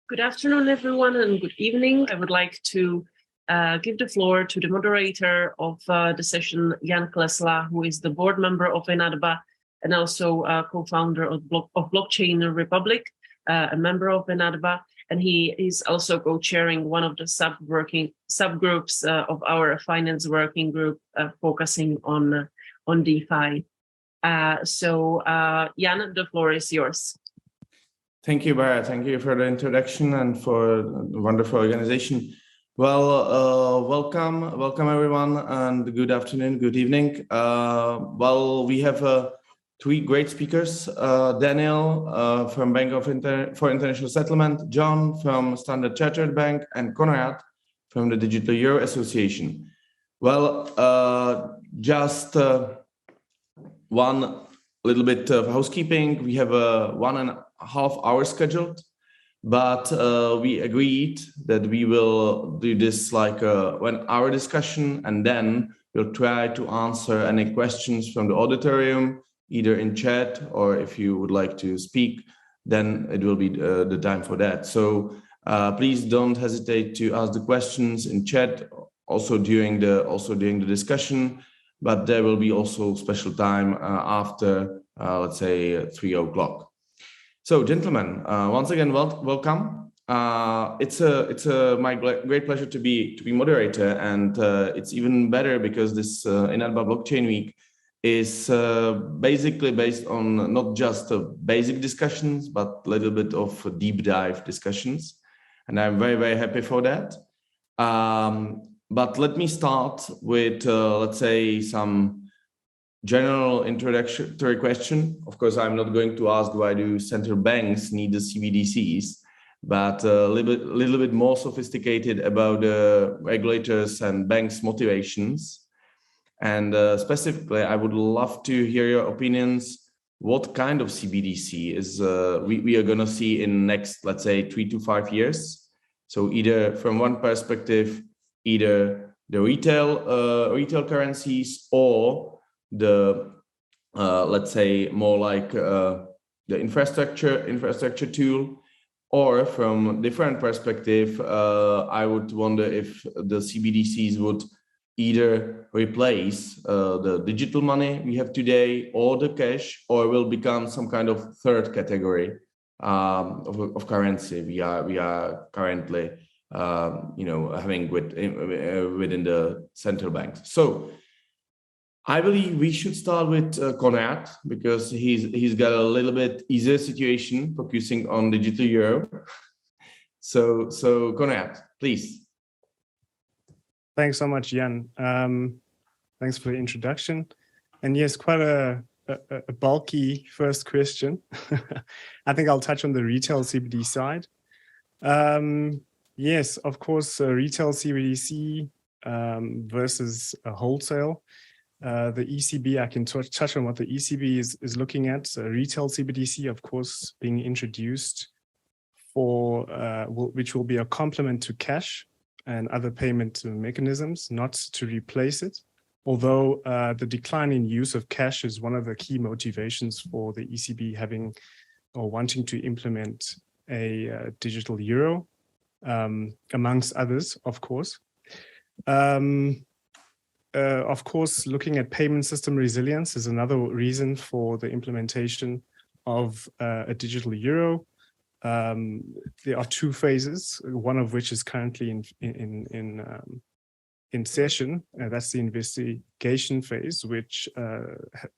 Good afternoon, everyone, and good evening. I would like to give the floor to the moderator of the session, Jan Klesla, who is the board member of INATBA and also co-founder of Blockchain Republic, a member of INATBA, and he is also co-chairing one of the subgroups of our finance working group focusing on DeFi. Jan, the floor is yours. Thank you, Bara. Thank you for the introduction and for the wonderful organization. Well, welcome everyone, and good afternoon, good evening. We have three great speakers: Daniel from Bank for International Settlement, John from Standard Chartered Bank, and Konrad from the Digital Euro Association. Just one little bit of housekeeping. We have a 1.5 hour scheduled, but we agreed that we will do this like a 1 hour discussion, and then we'll try to answer any questions from the auditorium, either in chat, or if you would like to speak, then it will be the time for that. So please don't hesitate to ask the questions in chat, also during the discussion, but there will be also special time after, let's say, 3 o'clock. So, gentlemen, once again, welcome. It's my great pleasure to be moderator, and it's even better because this INATBA Blockchain Week is basically based on not just basic discussions, but a little bit of deep dive discussions, and I'm very, very happy for that. But let me start with, let's say, some general introductory question. Of course, I'm not going to ask why do central banks need the CBDCs, but a little bit more sophisticated about the regulators and banks' motivations. And specifically, I would love to hear your opinions. What kind of CBDC is we are going to see in next, let's say, 3 to 5 years? So either from one perspective, either the retail currencies, or the let's say more like the infrastructure tool, or from different perspective, I would wonder if the CBDCs would either replace the digital money we have today, or the cash, or will become some kind of third category of currency we are currently having within the central banks. So I believe we should start with Konrad, because he's got a little bit easier situation focusing on digital euro. So Konrad, please. Thanks so much, Jan. Thanks for the introduction. And yes, quite a bulky first question. I think I'll touch on the retail CBD side. Yes, of course, retail CBDC versus a wholesale. The ECB, I can touch on what the ECB is looking at. Retail CBDC, of course, being introduced for which will be a complement to cash and other payment mechanisms, not to replace it. Although the decline in use of cash is one of the key motivations for the ECB having or wanting to implement a digital euro, amongst others, of course. Of course, looking at payment system resilience is another reason for the implementation of a digital euro. There are two phases, one of which is currently in session. That's the investigation phase, which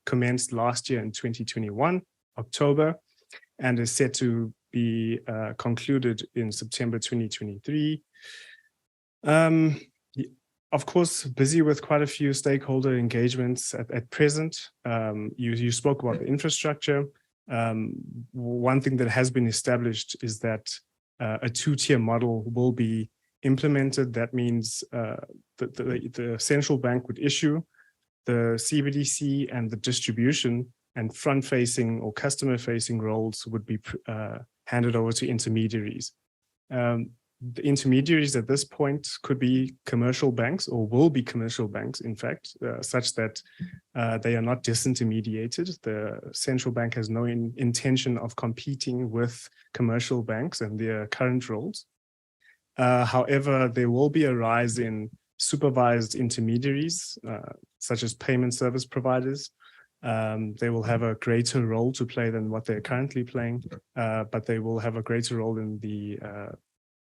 commenced last year in 2021, October, and is set to be concluded in September 2023. Of course, busy with quite a few stakeholder engagements at present. You spoke about the infrastructure. One thing that has been established is that a two-tier model will be implemented. That means the central bank would issue the CBDC, and the distribution and front-facing or customer-facing roles would be handed over to intermediaries. The intermediaries at this point could be commercial banks, or will be commercial banks, in fact, such that they are not disintermediated. The central bank has no intention of competing with commercial banks and their current roles. However, there will be a rise in supervised intermediaries, such as payment service providers. They will have a greater role to play than what they're currently playing, but they will have a greater role in the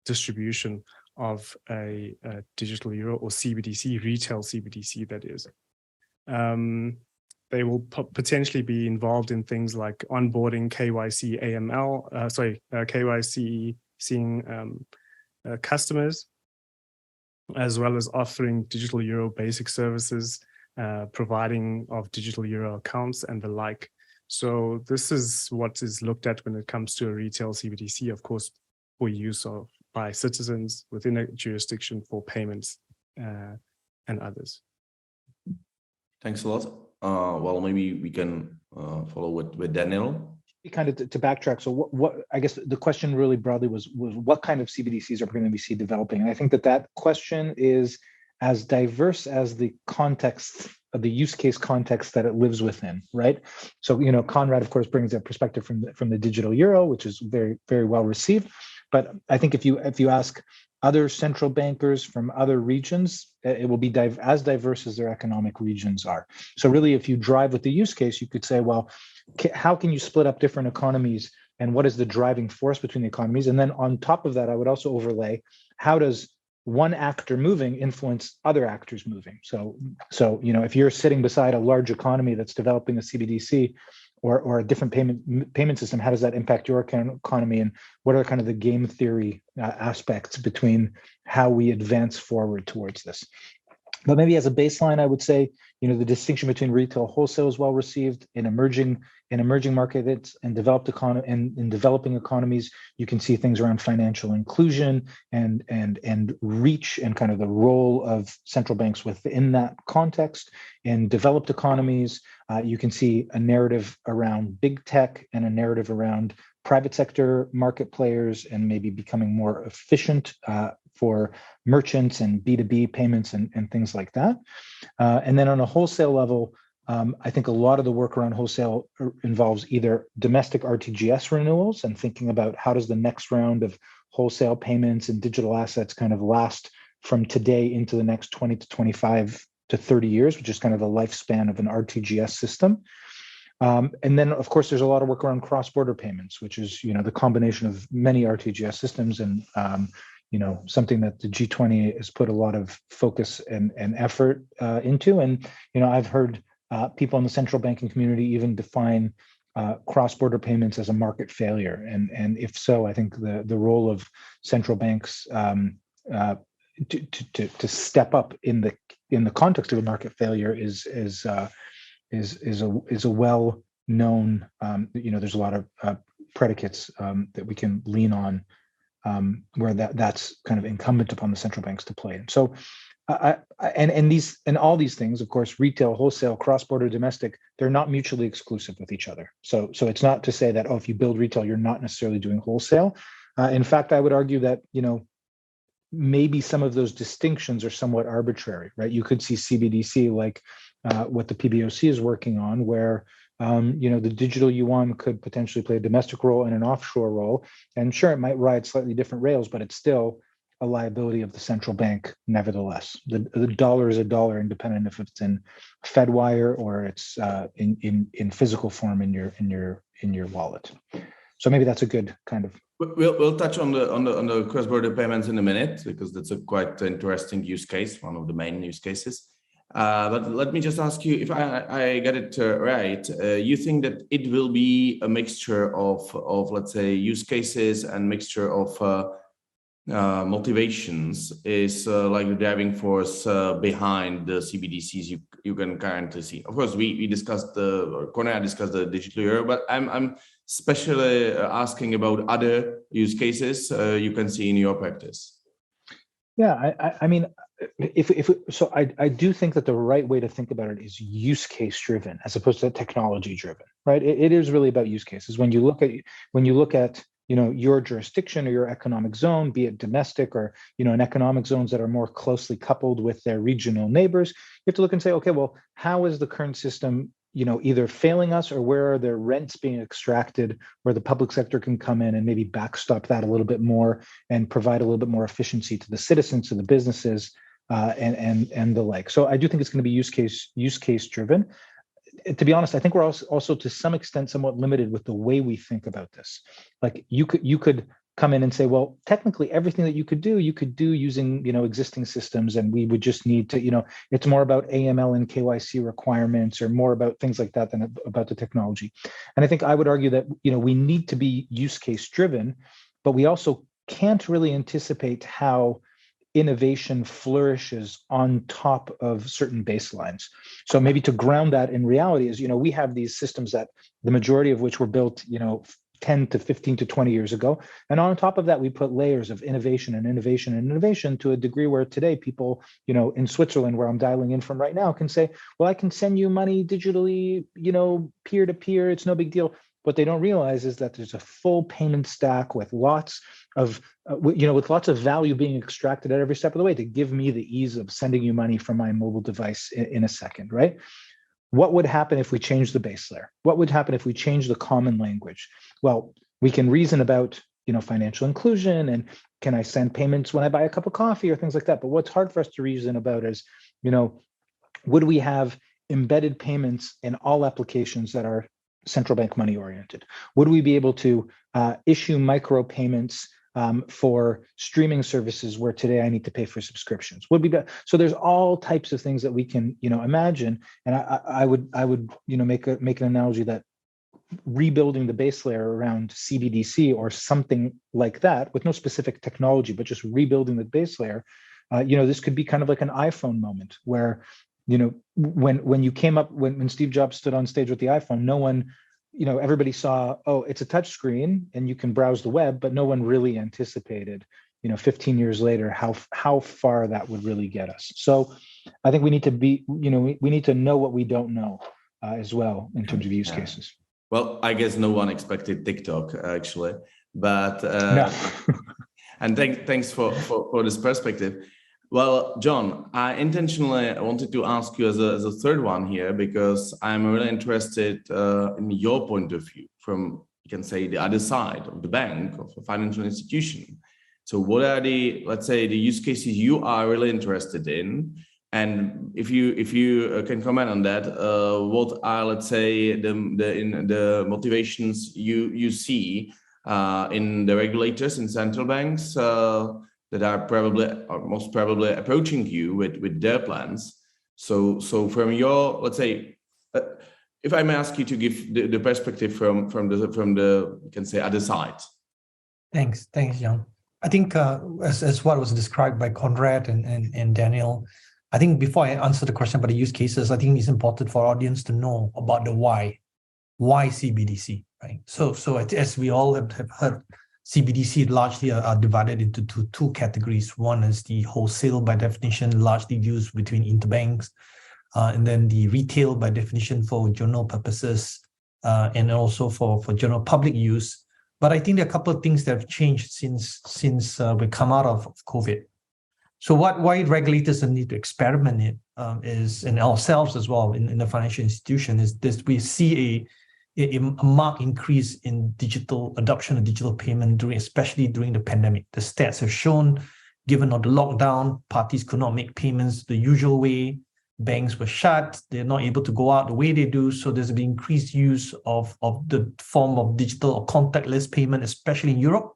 distribution of a digital euro, or CBDC, retail CBDC, that is. They will potentially be involved in things like onboarding, KYC, AML, KYC, seeing customers, as well as offering digital euro basic services, providing of digital euro accounts and the like. So this is what is looked at when it comes to a retail CBDC, of course, for use of by citizens within a jurisdiction for payments and others. Thanks a lot. Well, maybe we can follow with Daniel. Kind of to backtrack. So what I guess the question really broadly was what kind of CBDCs are we going to see developing? And I think that question is as diverse as the context of the use case context that it lives within, right? So, Conrad, of course, brings that perspective from the digital euro, which is very, very well received. But I think if you ask other central bankers from other regions, it will be as diverse as their economic regions are. So really, if you drive with the use case, you could say, well, how can you split up different economies, and what is the driving force between the economies? And then on top of that, I would also overlay, how does one actor moving influence other actors moving? So if you're sitting beside a large economy that's developing a CBDC, or a different payment system, how does that impact your economy, and what are kind of the game theory aspects between how we advance forward towards this? But maybe as a baseline, I would say, the distinction between retail wholesale is well received. In emerging markets and in developing economies, you can see things around financial inclusion and reach, and kind of the role of central banks within that context. In developed economies, you can see a narrative around big tech and a narrative around private sector market players, and maybe becoming more efficient for merchants and B2B payments and things like that. And then on a wholesale level, I think a lot of the work around wholesale involves either domestic RTGS renewals and thinking about how does the next round of wholesale payments and digital assets kind of last from today into the next 20 to 25 to 30 years, which is kind of the lifespan of an RTGS system. And then, of course, there's a lot of work around cross-border payments, which is, the combination of many RTGS systems, and something that the G20 has put a lot of focus and effort into. And, I've heard people in the central banking community even define cross-border payments as a market failure. And if so, I think the role of central banks to step up in the context of a market failure is a well-known, there's a lot of predicates that we can lean on, where that's kind of incumbent upon the central banks to play. And so, all these things, of course, retail, wholesale, cross-border, domestic, they're not mutually exclusive with each other. So it's not to say that, if you build retail, you're not necessarily doing wholesale. In fact, I would argue that, maybe some of those distinctions are somewhat arbitrary, right? You could see CBDC like what the PBOC is working on, where the digital yuan could potentially play a domestic role and an offshore role. And sure, it might ride slightly different rails, but it's still a liability of the central bank nevertheless. The dollar is a dollar, independent if it's in Fedwire or it's in physical form in your wallet. So maybe that's a good kind of. We'll touch on the cross-border payments in a minute, because that's a quite interesting use case, one of the main use cases. But let me just ask you, if I get it right, you think that it will be a mixture of let's say use cases and mixture of motivations is like the driving force behind the CBDCs you can currently see. Of course, we discussed Conrad discussed the digital euro, but I'm especially asking about other use cases you can see in your practice. Yeah, I mean, I do think that the right way to think about it is use case driven as opposed to technology driven, right? It is really about use cases. When you look at your jurisdiction or your economic zone, be it domestic or, in economic zones that are more closely coupled with their regional neighbors. You have to look and say, okay, well, how is the current system, either failing us, or where are there rents being extracted where the public sector can come in and maybe backstop that a little bit more and provide a little bit more efficiency to the citizens, to the businesses, and the like. So I do think it's going to be use case driven. To be honest, I think we're also to some extent somewhat limited with the way we think about this. Like you could come in and say, well, technically everything that you could do using, existing systems, and we would just need to, it's more about AML and KYC requirements or more about things like that than about the technology. And I think I would argue that, we need to be use case driven, but we also can't really anticipate how innovation flourishes on top of certain baselines. So maybe to ground that in reality is, we have these systems that the majority of which were built, 10 to 15 to 20 years ago. And on top of that, we put layers of innovation and innovation and innovation to a degree where today people, in Switzerland, where I'm dialing in from right now, can say, well, I can send you money digitally, peer to peer. It's no big deal. What they don't realize is that there's a full payment stack with lots of, with lots of value being extracted at every step of the way to give me the ease of sending you money from my mobile device in a second, right? What would happen if we change the base layer? What would happen if we change the common language? Well, we can reason about, financial inclusion and can I send payments when I buy a cup of coffee or things like that. But what's hard for us to reason about is, would we have embedded payments in all applications that are central bank money oriented? Would we be able to issue micro payments for streaming services where today I need to pay for subscriptions? So there's all types of things that we can imagine, and I would make an analogy that rebuilding the base layer around CBDC or something like that with no specific technology, but just rebuilding the base layer, this could be kind of like an iPhone moment where when you came up, when Steve Jobs stood on stage with the iPhone, no one, everybody saw, oh, it's a touch screen and you can browse the web, but no one really anticipated, 15 years later, how far that would really get us. So I think we need to be, we need to know what we don't know as well in terms of use cases. Well, I guess no one expected TikTok actually, but no. And thanks for this perspective. Well, John, I intentionally wanted to ask you as a third one here because I'm really interested in your point of view from, you can say, the other side of the bank, of a financial institution. So what are the, let's say, the use cases you are really interested in? And if you can comment on that, what are, let's say, the motivations you see in the regulators in central banks that are probably or most probably approaching you with their plans. So from your, let's say, if I may ask you to give the perspective from the you can say other side. Thanks, John. I think as what was described by Conrad and Daniel, I think before I answer the question about the use cases, I think it's important for our audience to know about the why CBDC, right? So as we all have heard, CBDC largely are divided into two categories. One is the wholesale, by definition, largely used between interbanks, and then the retail, by definition, for general purposes, and also for general public use. But I think there are a couple of things that have changed since we come out of COVID. So why regulators need to experiment it is, and ourselves as well in the financial institution, is this: we see a marked increase in digital adoption of digital payment especially during the pandemic. The stats have shown, given all the lockdown, parties could not make payments the usual way. Banks were shut. They're not able to go out the way they do. So there's been increased use of the form of digital or contactless payment, especially in Europe.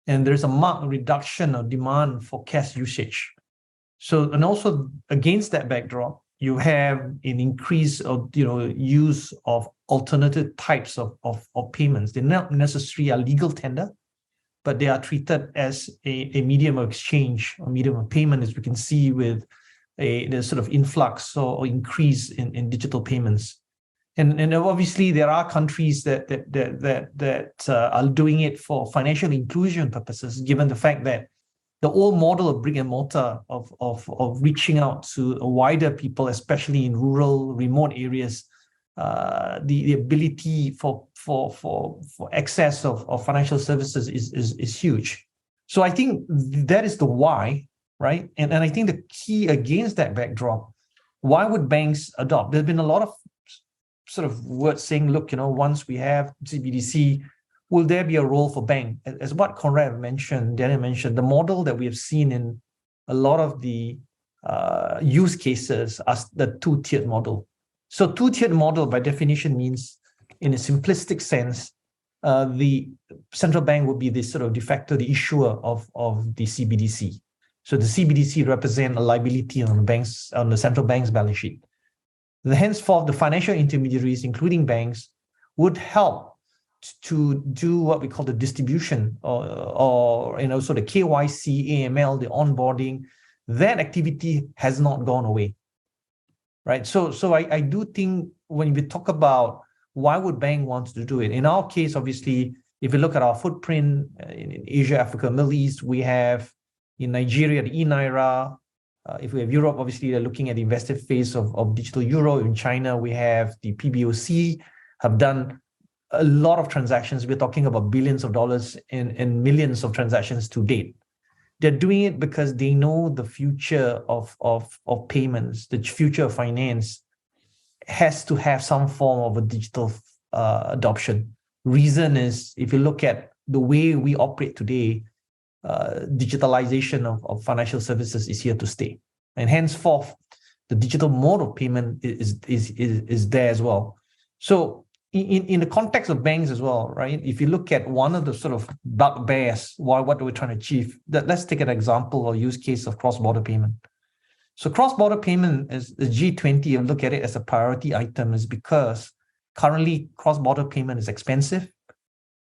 And there's a marked reduction of demand for cash usage. So, and also against that backdrop, you have an increase of use of alternative types of payments. They're not necessarily a legal tender, but they are treated as a medium of exchange or medium of payment, as we can see with the sort of influx or increase in digital payments. And obviously there are countries that are doing it for financial inclusion purposes, given the fact that the old model of brick and mortar of reaching out to a wider people, especially in rural, remote areas, the ability for access of financial services is huge. So I think that is the why, right? And I think the key against that backdrop, why would banks adopt? There's been a lot of sort of words saying, look, once we have CBDC, will there be a role for bank? As what Conrad mentioned, Daniel mentioned, the model that we have seen in a lot of the use cases are the two-tiered model. So two-tiered model by definition means, in a simplistic sense, the central bank would be the sort of de facto, the issuer of the CBDC. So the CBDC represent a liability on the central bank's balance sheet. Henceforth, the financial intermediaries, including banks, would help to do what we call the distribution or so the KYC, AML, the onboarding. That activity has not gone away, right? So I do think when we talk about why would bank want to do it, in our case, obviously, if you look at our footprint in Asia, Africa, Middle East, we have in Nigeria the eNaira. If we have Europe, obviously they're looking at the invested phase of digital euro. In China, we have the PBOC have done a lot of transactions. We're talking about billions of dollars and millions of transactions to date. They're doing it because they know the future of payments, the future of finance has to have some form of a digital adoption. Reason is, if you look at the way we operate today, digitalization of financial services is here to stay. And henceforth, the digital mode of payment is there as well. So in the context of banks as well, right? If you look at one of the sort of bugbears, what are we trying to achieve? Let's take an example or use case of cross-border payment. So cross-border payment is the G20, and look at it as a priority item, is because currently cross-border payment is expensive.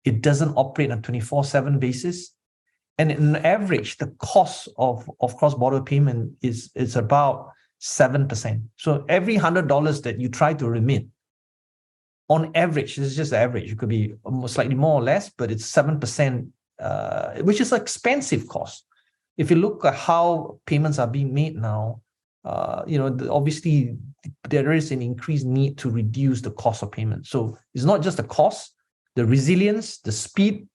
It doesn't operate on a 24/7 basis. And in average, the cost of cross-border payment is about 7%. So every $100 that you try to remit, on average, this is just average, it could be slightly more or less, but it's 7%, which is an expensive cost. If you look at how payments are being made now, obviously there is an increased need to reduce the cost of payment. So it's not just the cost, the resilience, the speed,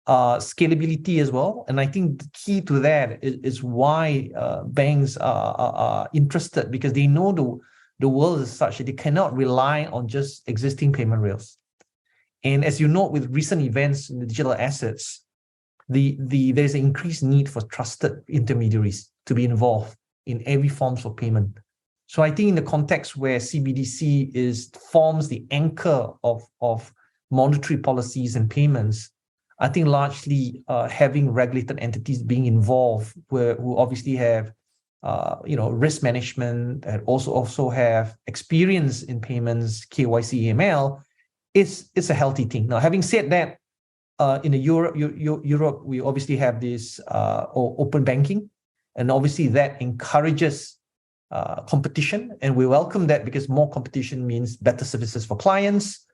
scalability as well. And I think the key to that is why banks are interested, because they know the world is such that they cannot rely on just existing payment rails. And as you note, with recent events in the digital assets, there's an increased need for trusted intermediaries to be involved in every forms of payment. So I think in the context where CBDC forms the anchor of monetary policies and payments, I think largely having regulated entities being involved, who obviously have risk management and also have experience in payments, KYC, AML, it's a healthy thing. Now, having said that, in Europe, we obviously have this open banking, and obviously that encourages competition, and we welcome that because more competition means better services for clients,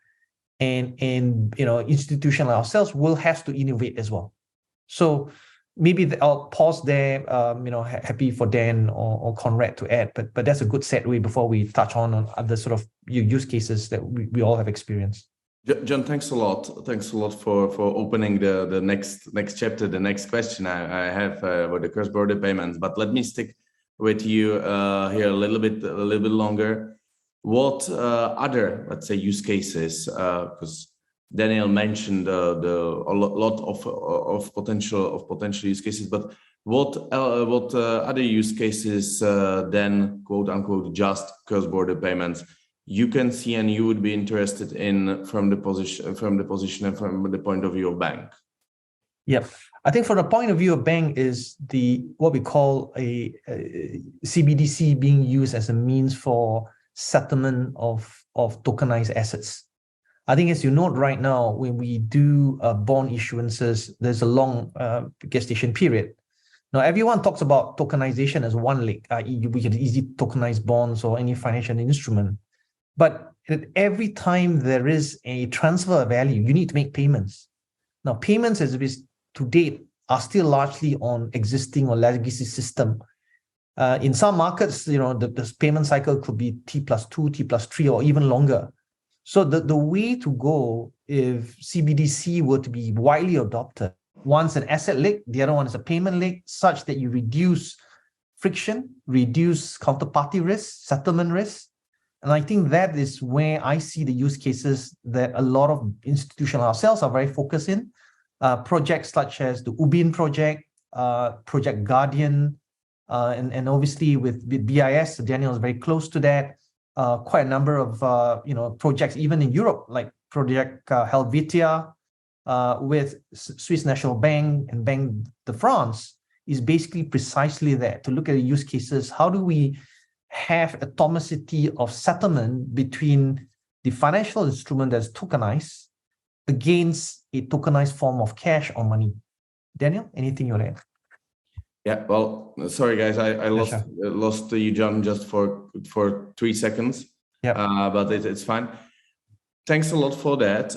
and institutions like ourselves will have to innovate as well. So maybe I'll pause there. Happy for Dan or Conrad to add, but that's a good segue before we touch on other sort of use cases that we all have experienced. John, thanks a lot. Thanks a lot for opening the next chapter, the next question I have with the cross-border payments. But let me stick with you here a little bit longer. What other, let's say, use cases? Because Daniel mentioned a lot of potential use cases, but what other use cases than quote unquote just cross-border payments you can see and you would be interested in from the position and from the point of view of bank? Yep. I think from the point of view of bank is what we call a CBDC being used as a means for settlement of tokenized assets. I think as you note right now, when we do bond issuances, there's a long gestation period. Now, everyone talks about tokenization as one leg, i.e. we can easily tokenize bonds or any financial instrument. But every time there is a transfer of value, you need to make payments. Now, payments as it is to date are still largely on existing or legacy system. In some markets, the payment cycle could be T+2, T+3, or even longer. So the way to go, if CBDC were to be widely adopted, one's an asset leg, the other one is a payment leg, such that you reduce friction, reduce counterparty risk, settlement risk. And I think that is where I see the use cases that a lot of institutions ourselves are very focused in. Projects such as the Ubin project, Project Guardian, and obviously with BIS, Daniel is very close to that. Quite a number of projects, even in Europe, like Project Helvetia, with Swiss National Bank and Banque de France, is basically precisely that, to look at the use cases. How do we have atomicity of settlement between the financial instrument that's tokenized against a tokenized form of cash or money? Daniel, anything you want to add? Yeah, well, sorry guys, I lost you, John, just for 3 seconds. Yeah, but it's fine. Thanks a lot for that,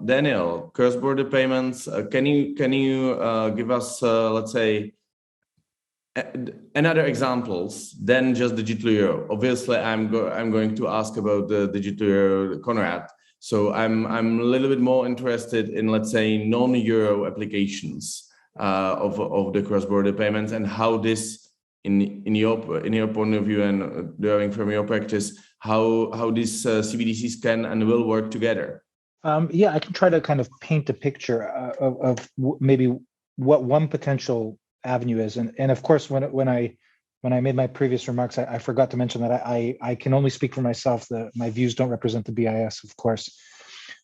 Daniel. Cross-border payments. Can you give us, let's say, another examples than just digital euro? Obviously, I'm going to ask about the digital euro, Konrad. So I'm a little bit more interested in, let's say, non-euro applications of the cross-border payments, and how this, in your point of view and deriving from your practice, how these CBDCs can and will work together. Yeah, I can try to kind of paint a picture of maybe what one potential avenue is, and of course, when I made my previous remarks, I forgot to mention that I can only speak for myself. My views don't represent the BIS, of course.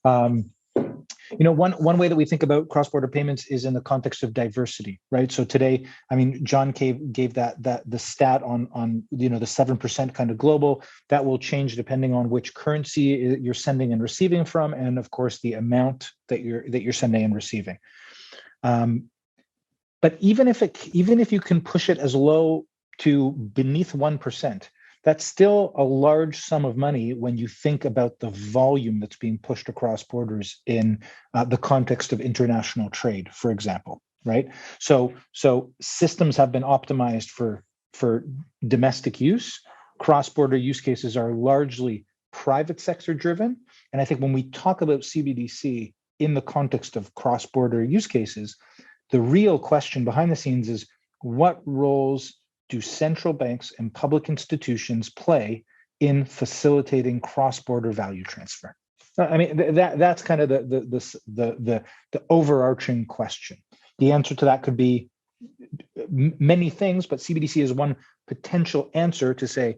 One way that we think about cross-border payments is in the context of diversity, right? So today, I mean, John gave that the stat on the 7% kind of global. That will change depending on which currency you're sending and receiving from, and of course the amount that you're sending and receiving. But even if you can push it as low to beneath 1%, that's still a large sum of money when you think about the volume that's being pushed across borders in the context of international trade, for example, right? So systems have been optimized for domestic use. Cross-border use cases are largely private sector driven. And I think when we talk about CBDC in the context of cross-border use cases, the real question behind the scenes is, what roles do central banks and public institutions play in facilitating cross-border value transfer? I mean, that's kind of the overarching question. The answer to that could be many things, but CBDC is one potential answer to say,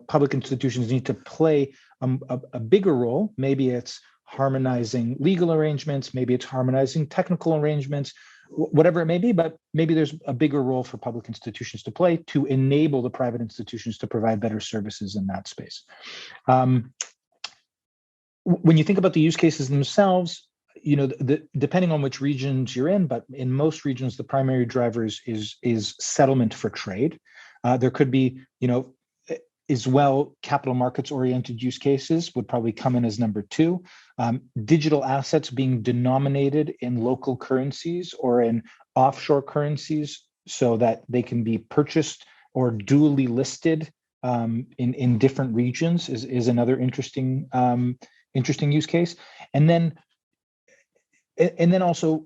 public institutions need to play a bigger role. Maybe it's harmonizing legal arrangements, maybe it's harmonizing technical arrangements, whatever it may be, but maybe there's a bigger role for public institutions to play to enable the private institutions to provide better services in that space. When you think about the use cases themselves, depending on which regions you're in, but in most regions, the primary driver is settlement for trade. There could be, as well, capital markets oriented use cases would probably come in as number 2. Digital assets being denominated in local currencies or in offshore currencies so that they can be purchased or duly listed in different regions is another interesting use case. And then also,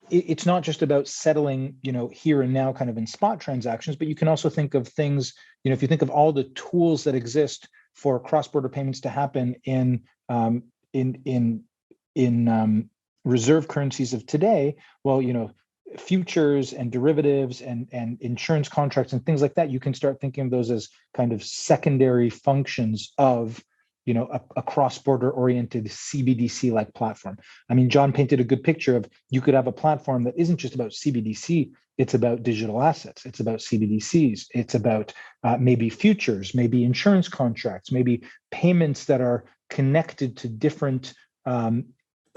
it's not just about settling, here and now kind of in spot transactions, but you can also think of things, if you think of all the tools that exist for cross-border payments to happen in reserve currencies of today, well, futures and derivatives and insurance contracts and things like that, you can start thinking of those as kind of secondary functions of a cross-border oriented CBDC-like platform. I mean, John painted a good picture of, you could have a platform that isn't just about CBDC, it's about digital assets, it's about CBDCs, it's about maybe futures, maybe insurance contracts, maybe payments that are connected to different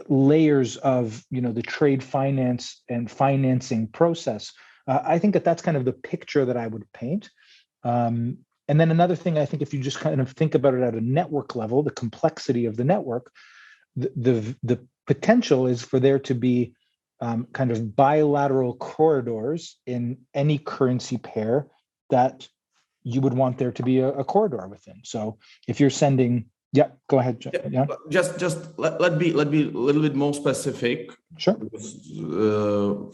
layers of the trade finance and financing process. I think that's kind of the picture that I would paint. And then another thing, I think, if you just kind of think about it at a network level, the complexity of the network, the potential is for there to be kind of bilateral corridors in any currency pair that you would want there to be a corridor within. So if you're sending Yeah, go ahead. Yeah. Just let be a little bit more specific. Sure.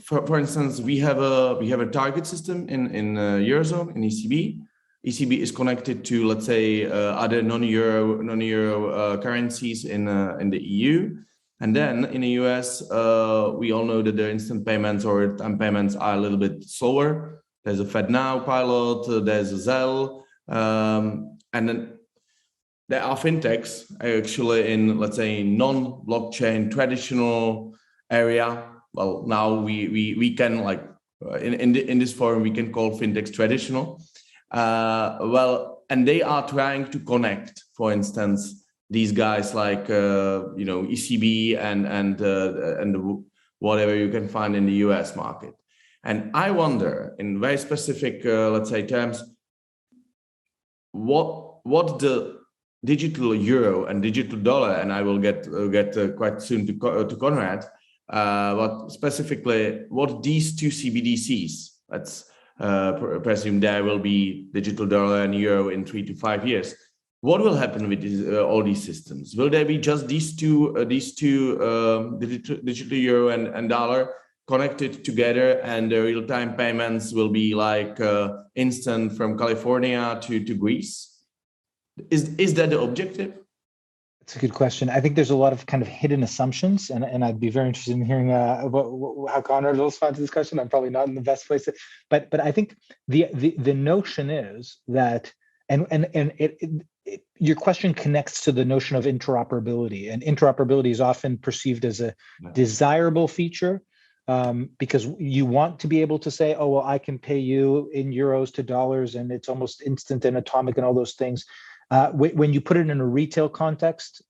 For instance, we have a target system in Eurozone in ECB. ECB is connected to, let's say, other non-euro currencies in the EU, and then in the US, we all know that the instant payments or time payments are a little bit slower. There's a FedNow pilot, there's a Zelle, and then there are fintechs actually in, let's say, non-blockchain traditional area. Well, now we can, like, in this forum we can call fintechs traditional. And they are trying to connect, for instance, these guys like ECB and whatever you can find in the US market. And I wonder, in very specific, let's say, terms, what the digital euro and digital dollar, and I will get quite soon to Conrad, but specifically what these two CBDCs, let's presume there will be digital dollar and euro in 3 to 5 years. What will happen with all these systems? Will there be just these two digital euro and dollar connected together, and the real-time payments will be like instant from California to Greece? Is that the objective? It's a good question. I think there's a lot of kind of hidden assumptions, and I'd be very interested in hearing how Conrad will respond to this question. I'm probably not in the best place, but I think the notion is that, your question connects to the notion of interoperability, and interoperability is often perceived as a desirable feature. Because you want to be able to say, oh, well, I can pay you in euros to dollars, and it's almost instant and atomic and all those things. When you put it in a retail context,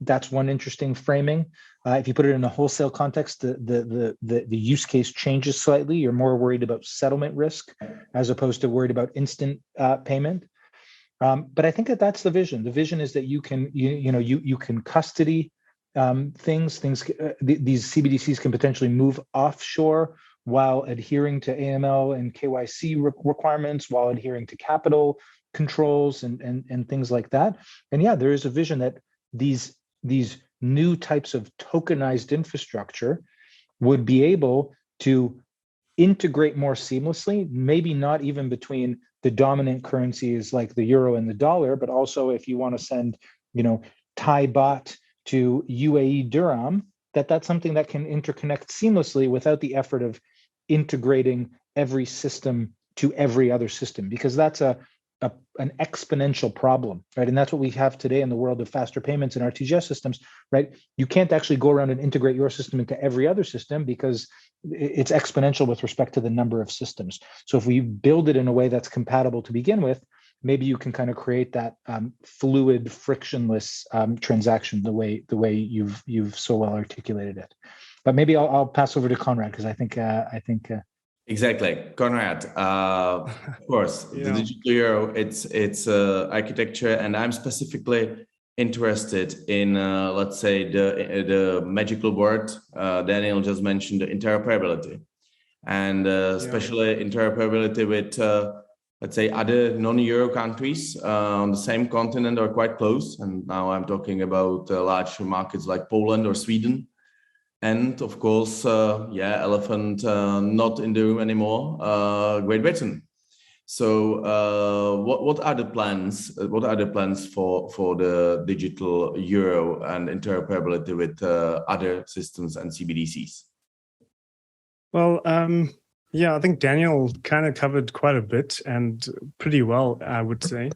that's one interesting framing. If you put it in a wholesale context, the use case changes slightly. You're more worried about settlement risk as opposed to worried about instant payment. But I think that's the vision. The vision is that you can custody things. These CBDCs can potentially move offshore while adhering to AML and KYC requirements, while adhering to capital controls and things like that. And yeah, there is a vision that these new types of tokenized infrastructure would be able to integrate more seamlessly, maybe not even between the dominant currencies like the euro and the dollar, but also if you want to send, Thai baht to UAE dirham, that's something that can interconnect seamlessly without the effort of integrating every system to every other system, because that's an exponential problem, right? And that's what we have today in the world of faster payments and RTGS systems, right? You can't actually go around and integrate your system into every other system because it's exponential with respect to the number of systems. So if we build it in a way that's compatible to begin with, maybe you can kind of create that fluid, frictionless transaction the way you've so well articulated it. But maybe I'll pass over to Conrad, because I think Exactly, Conrad. Of course, the digital euro, it's architecture, and I'm specifically interested in, let's say, the magical word Daniel just mentioned, the interoperability, and especially interoperability with, let's say, other non-euro countries on the same continent or quite close. And now I'm talking about large markets like Poland or Sweden. And of course, elephant not in the room anymore, Great Britain. So what are the plans? What are the plans for the digital euro and interoperability with other systems and CBDCs? Well, I think Daniel kind of covered quite a bit and pretty well, I would say.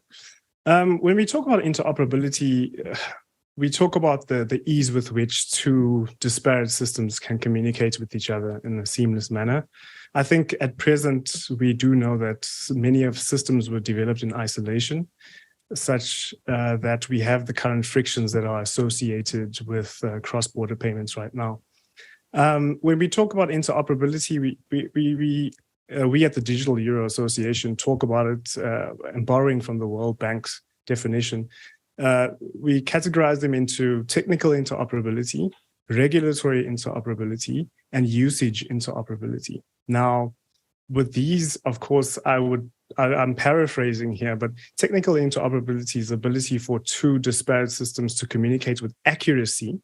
When we talk about interoperability, we talk about the ease with which two disparate systems can communicate with each other in a seamless manner. I think at present, we do know that many of systems were developed in isolation, such that we have the current frictions that are associated with cross-border payments right now. When we talk about interoperability, we at the Digital Euro Association talk about it and borrowing from the World Bank's definition. We categorize them into technical interoperability, regulatory interoperability, and usage interoperability. Now, with these, of course, I would I'm paraphrasing here, but technical interoperability is the ability for two disparate systems to communicate with accuracy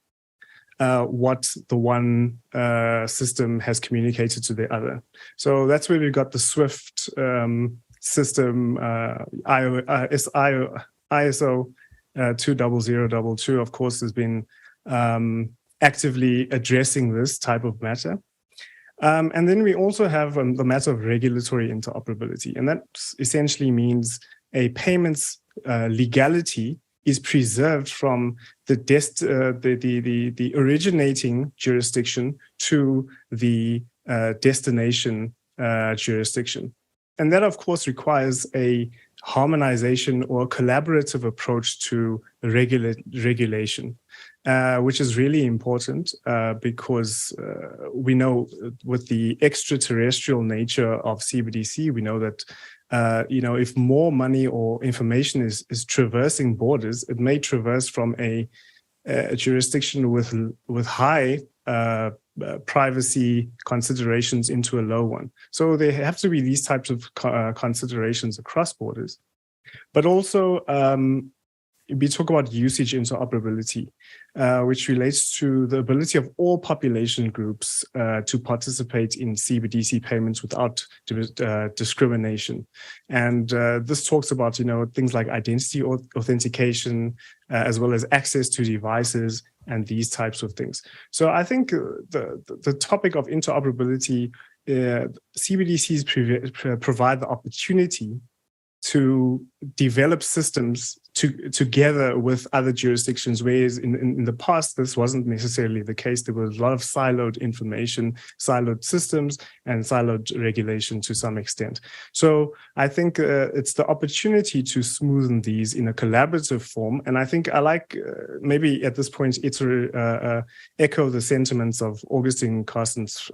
what the one system has communicated to the other. So that's where we got the SWIFT system, ISO 20022, of course, has been actively addressing this type of matter. And then we also have the matter of regulatory interoperability, and that essentially means a payments legality is preserved from the originating jurisdiction to the destination jurisdiction. And that, of course, requires a harmonization or collaborative approach to regulation, which is really important because we know with the extraterrestrial nature of CBDC, we know that if more money or information is traversing borders, it may traverse from a jurisdiction with high privacy considerations into a low one. So there have to be these types of considerations across borders. But also, we talk about usage interoperability, which relates to the ability of all population groups to participate in CBDC payments without discrimination. And this talks about, things like identity authentication, as well as access to devices and these types of things. So I think the topic of interoperability, CBDCs provide the opportunity to develop systems together with other jurisdictions, whereas in the past, this wasn't necessarily the case. There was a lot of siloed information, siloed systems, and siloed regulation to some extent. So I think it's the opportunity to smoothen these in a collaborative form. And I think I like, maybe at this point, echo the sentiments of Augustine Carstens,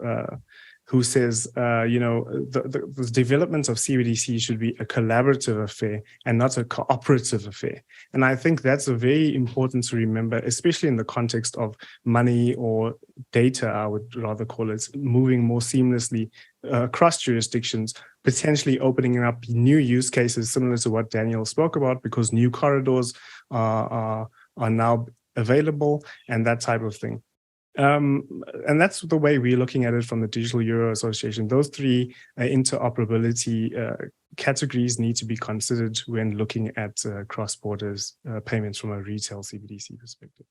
who says, the development of CBDC should be a collaborative affair and not a cooperative affair. And I think that's very important to remember, especially in the context of money or data, I would rather call it, moving more seamlessly across jurisdictions, potentially opening up new use cases similar to what Daniel spoke about, because new corridors are now available and that type of thing. And that's the way we're looking at it from the Digital Euro Association. Those three interoperability categories need to be considered when looking at cross-border payments from a retail CBDC perspective.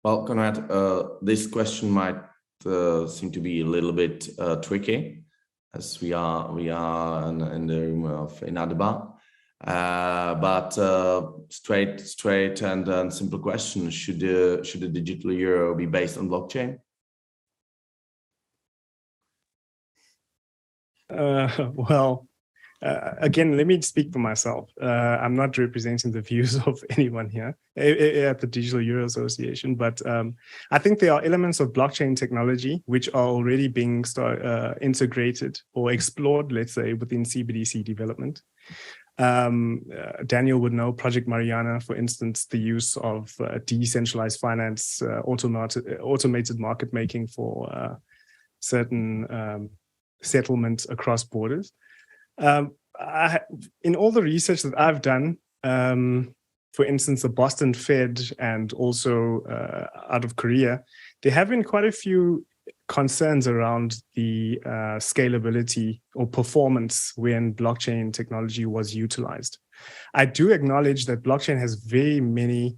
Well, Konrad, this question might seem to be a little bit tricky, as we are in the room of INATBA. But straight and simple question: should the digital euro be based on blockchain? Again, let me speak for myself. I'm not representing the views of anyone here at the Digital Euro Association, but I think there are elements of blockchain technology which are already being integrated or explored, let's say, within CBDC development. Daniel would know Project Mariana, for instance, the use of decentralized finance, automated market making for certain settlements across borders. In all the research that I've done, for instance, the Boston Fed and also out of Korea, there have been quite a few concerns around the scalability or performance when blockchain technology was utilized. I do acknowledge that blockchain has very many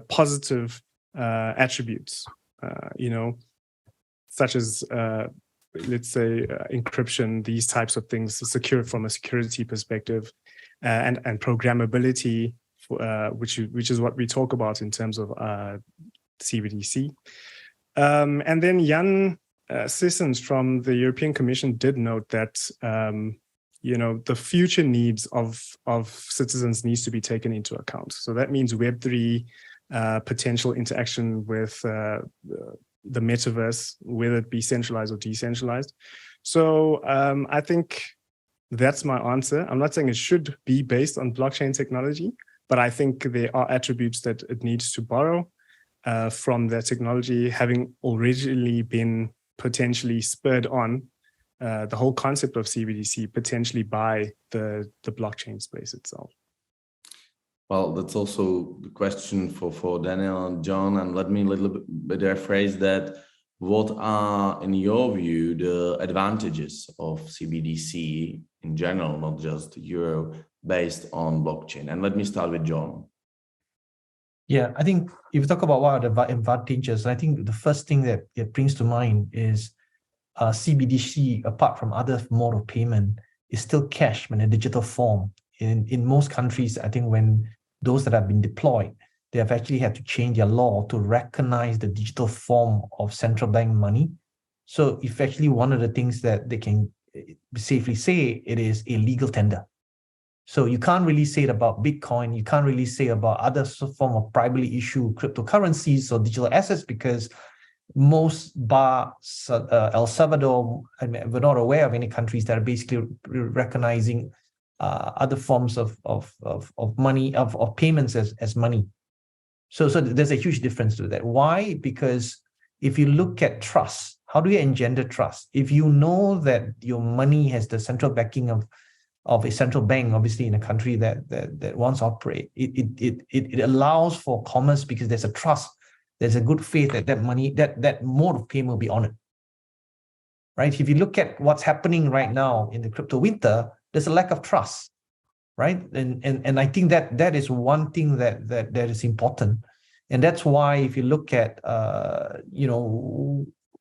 positive attributes, such as let's say encryption, these types of things, secure from a security perspective, and programmability, which is what we talk about in terms of CBDC. And then Jan Sissons from the European Commission did note that the future needs of citizens needs to be taken into account. So that means Web3, potential interaction with the metaverse, whether it be centralized or decentralized. So I think that's my answer. I'm not saying it should be based on blockchain technology, but I think there are attributes that it needs to borrow from that technology, having originally been potentially spurred on the whole concept of CBDC potentially by the blockchain space itself? Well, that's also the question for Daniel and John, and let me a little bit rephrase that. What are, in your view, the advantages of CBDC in general, not just Euro, based on blockchain? And let me start with John. Yeah, I think if you talk about what are the advantages, I think the first thing that it brings to mind is CBDC, apart from other mode of payment, is still cash in a digital form. In most countries, I think when those that have been deployed, they have actually had to change their law to recognize the digital form of central bank money. So effectively, one of the things that they can safely say, it is a legal tender. So you can't really say it about Bitcoin. You can't really say about other form of privately issued cryptocurrencies or digital assets, because most bar El Salvador, I mean, we're not aware of any countries that are basically recognizing other forms of money, of payments as money. So there's a huge difference to that. Why? Because if you look at trust, how do you engender trust? If you know that your money has the central backing of a central bank, obviously in a country that wants to operate, it allows for commerce, because there's a trust, there's a good faith that money, that mode of payment will be honored. Right? If you look at what's happening right now in the crypto winter, there's a lack of trust. Right, and I think that is one thing that is important, and that's why if you look at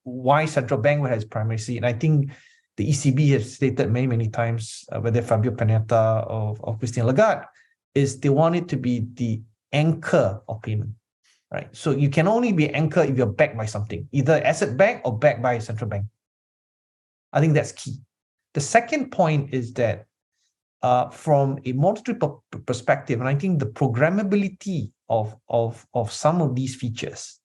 why central bank has primacy, and I think the ECB has stated many times, whether Fabio Panetta or Christine Lagarde, is they want it to be the anchor of payment, right? So you can only be anchor if you're backed by something, either asset backed or backed by a central bank. I think that's key. The second point is that from a monetary perspective, and I think the programmability of some of these features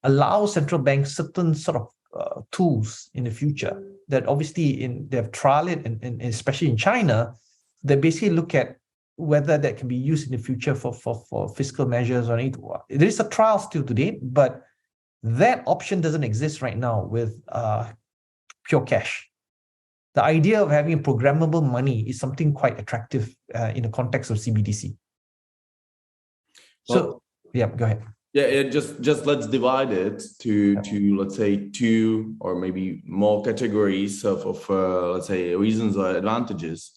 allows central banks certain sort of tools in the future that obviously they've trialed it, and especially in China, they basically look at whether that can be used in the future for fiscal measures or anything. There is a trial still to date, but that option doesn't exist right now with pure cash. The idea of having programmable money is something quite attractive in the context of CBDC. So, yeah, go ahead. Yeah, just let's divide it to let's say two or maybe more categories of let's say reasons or advantages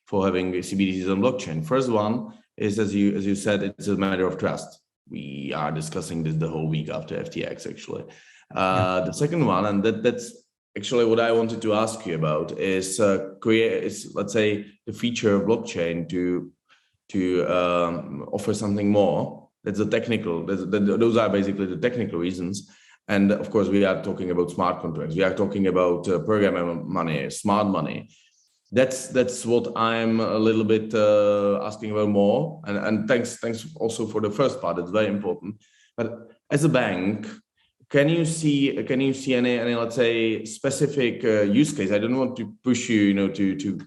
for having CBDCs on blockchain. First one is, as you said, it's a matter of trust. We are discussing this the whole week after FTX, actually. The second one, and that's actually what I wanted to ask you about, is let's say the feature of blockchain to offer something more. That's the technical. Those are basically the technical reasons. And of course, we are talking about smart contracts. We are talking about programmable money, smart money. That's what I'm a little bit asking about more. And thanks also for the first part. It's very important. But as a bank, can you see any let's say specific use case? I don't want to push you, to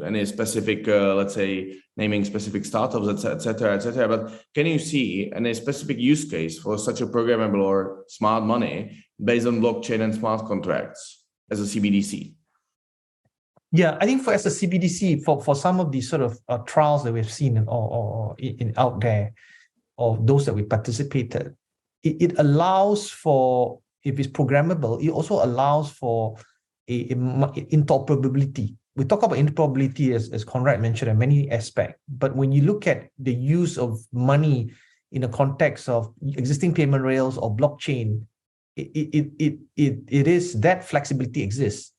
any specific let's say naming specific startups, etc. But can you see any specific use case for such a programmable or smart money based on blockchain and smart contracts as a CBDC? Yeah, I think as a CBDC, for some of these sort of trials that we've seen or out there, or those that we participated, it allows for, if it's programmable, it also allows for a interoperability. We talk about interoperability as Conrad mentioned in many aspects, but when you look at the use of money in the context of existing payment rails or blockchain, it is that flexibility exists.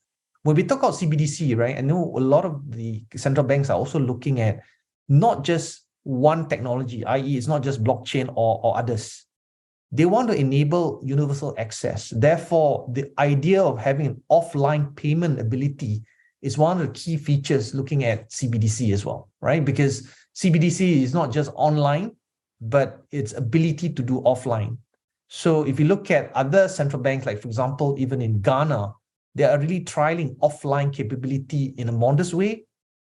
When we talk about CBDC, right, I know a lot of the central banks are also looking at not just one technology, i.e. it's not just blockchain or others. They want to enable universal access. Therefore, the idea of having an offline payment ability is one of the key features looking at CBDC as well, right? Because CBDC is not just online, but its ability to do offline. So if you look at other central banks, like for example, even in Ghana, they are really trialing offline capability in a modest way.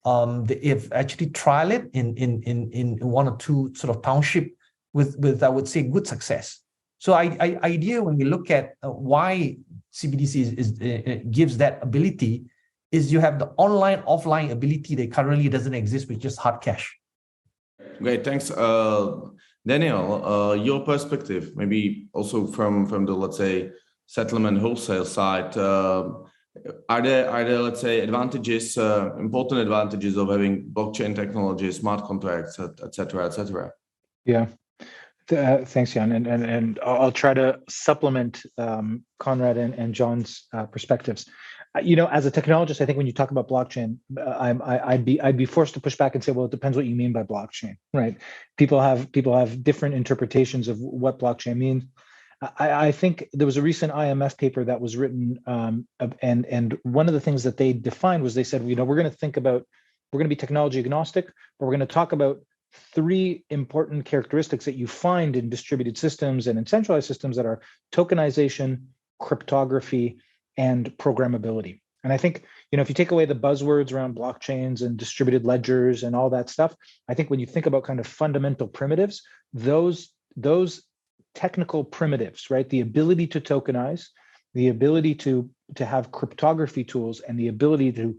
They have actually trialed it in one or two sort of township with I would say good success. So idea when we look at why CBDC gives that ability is you have the online offline ability that currently doesn't exist with just hard cash. Great, thanks. Daniel, your perspective, maybe also from the, let's say, settlement wholesale side, are there, let's say, advantages, important advantages of having blockchain technology, smart contracts, et cetera, et cetera? Yeah. Thanks, Jan. And I'll try to supplement Conrad and John's perspectives. As a technologist, I think when you talk about blockchain, I'd be forced to push back and say, well, it depends what you mean by blockchain, right? People have different interpretations of what blockchain means. I think there was a recent IMF paper that was written, and one of the things that they defined was they said, we're going to be technology agnostic, but we're going to talk about 3 important characteristics that you find in distributed systems and in centralized systems that are tokenization, cryptography, and programmability. And I think, if you take away the buzzwords around blockchains and distributed ledgers and all that stuff, I think when you think about kind of fundamental primitives, those technical primitives, right? The ability to tokenize, the ability to have cryptography tools, and the ability to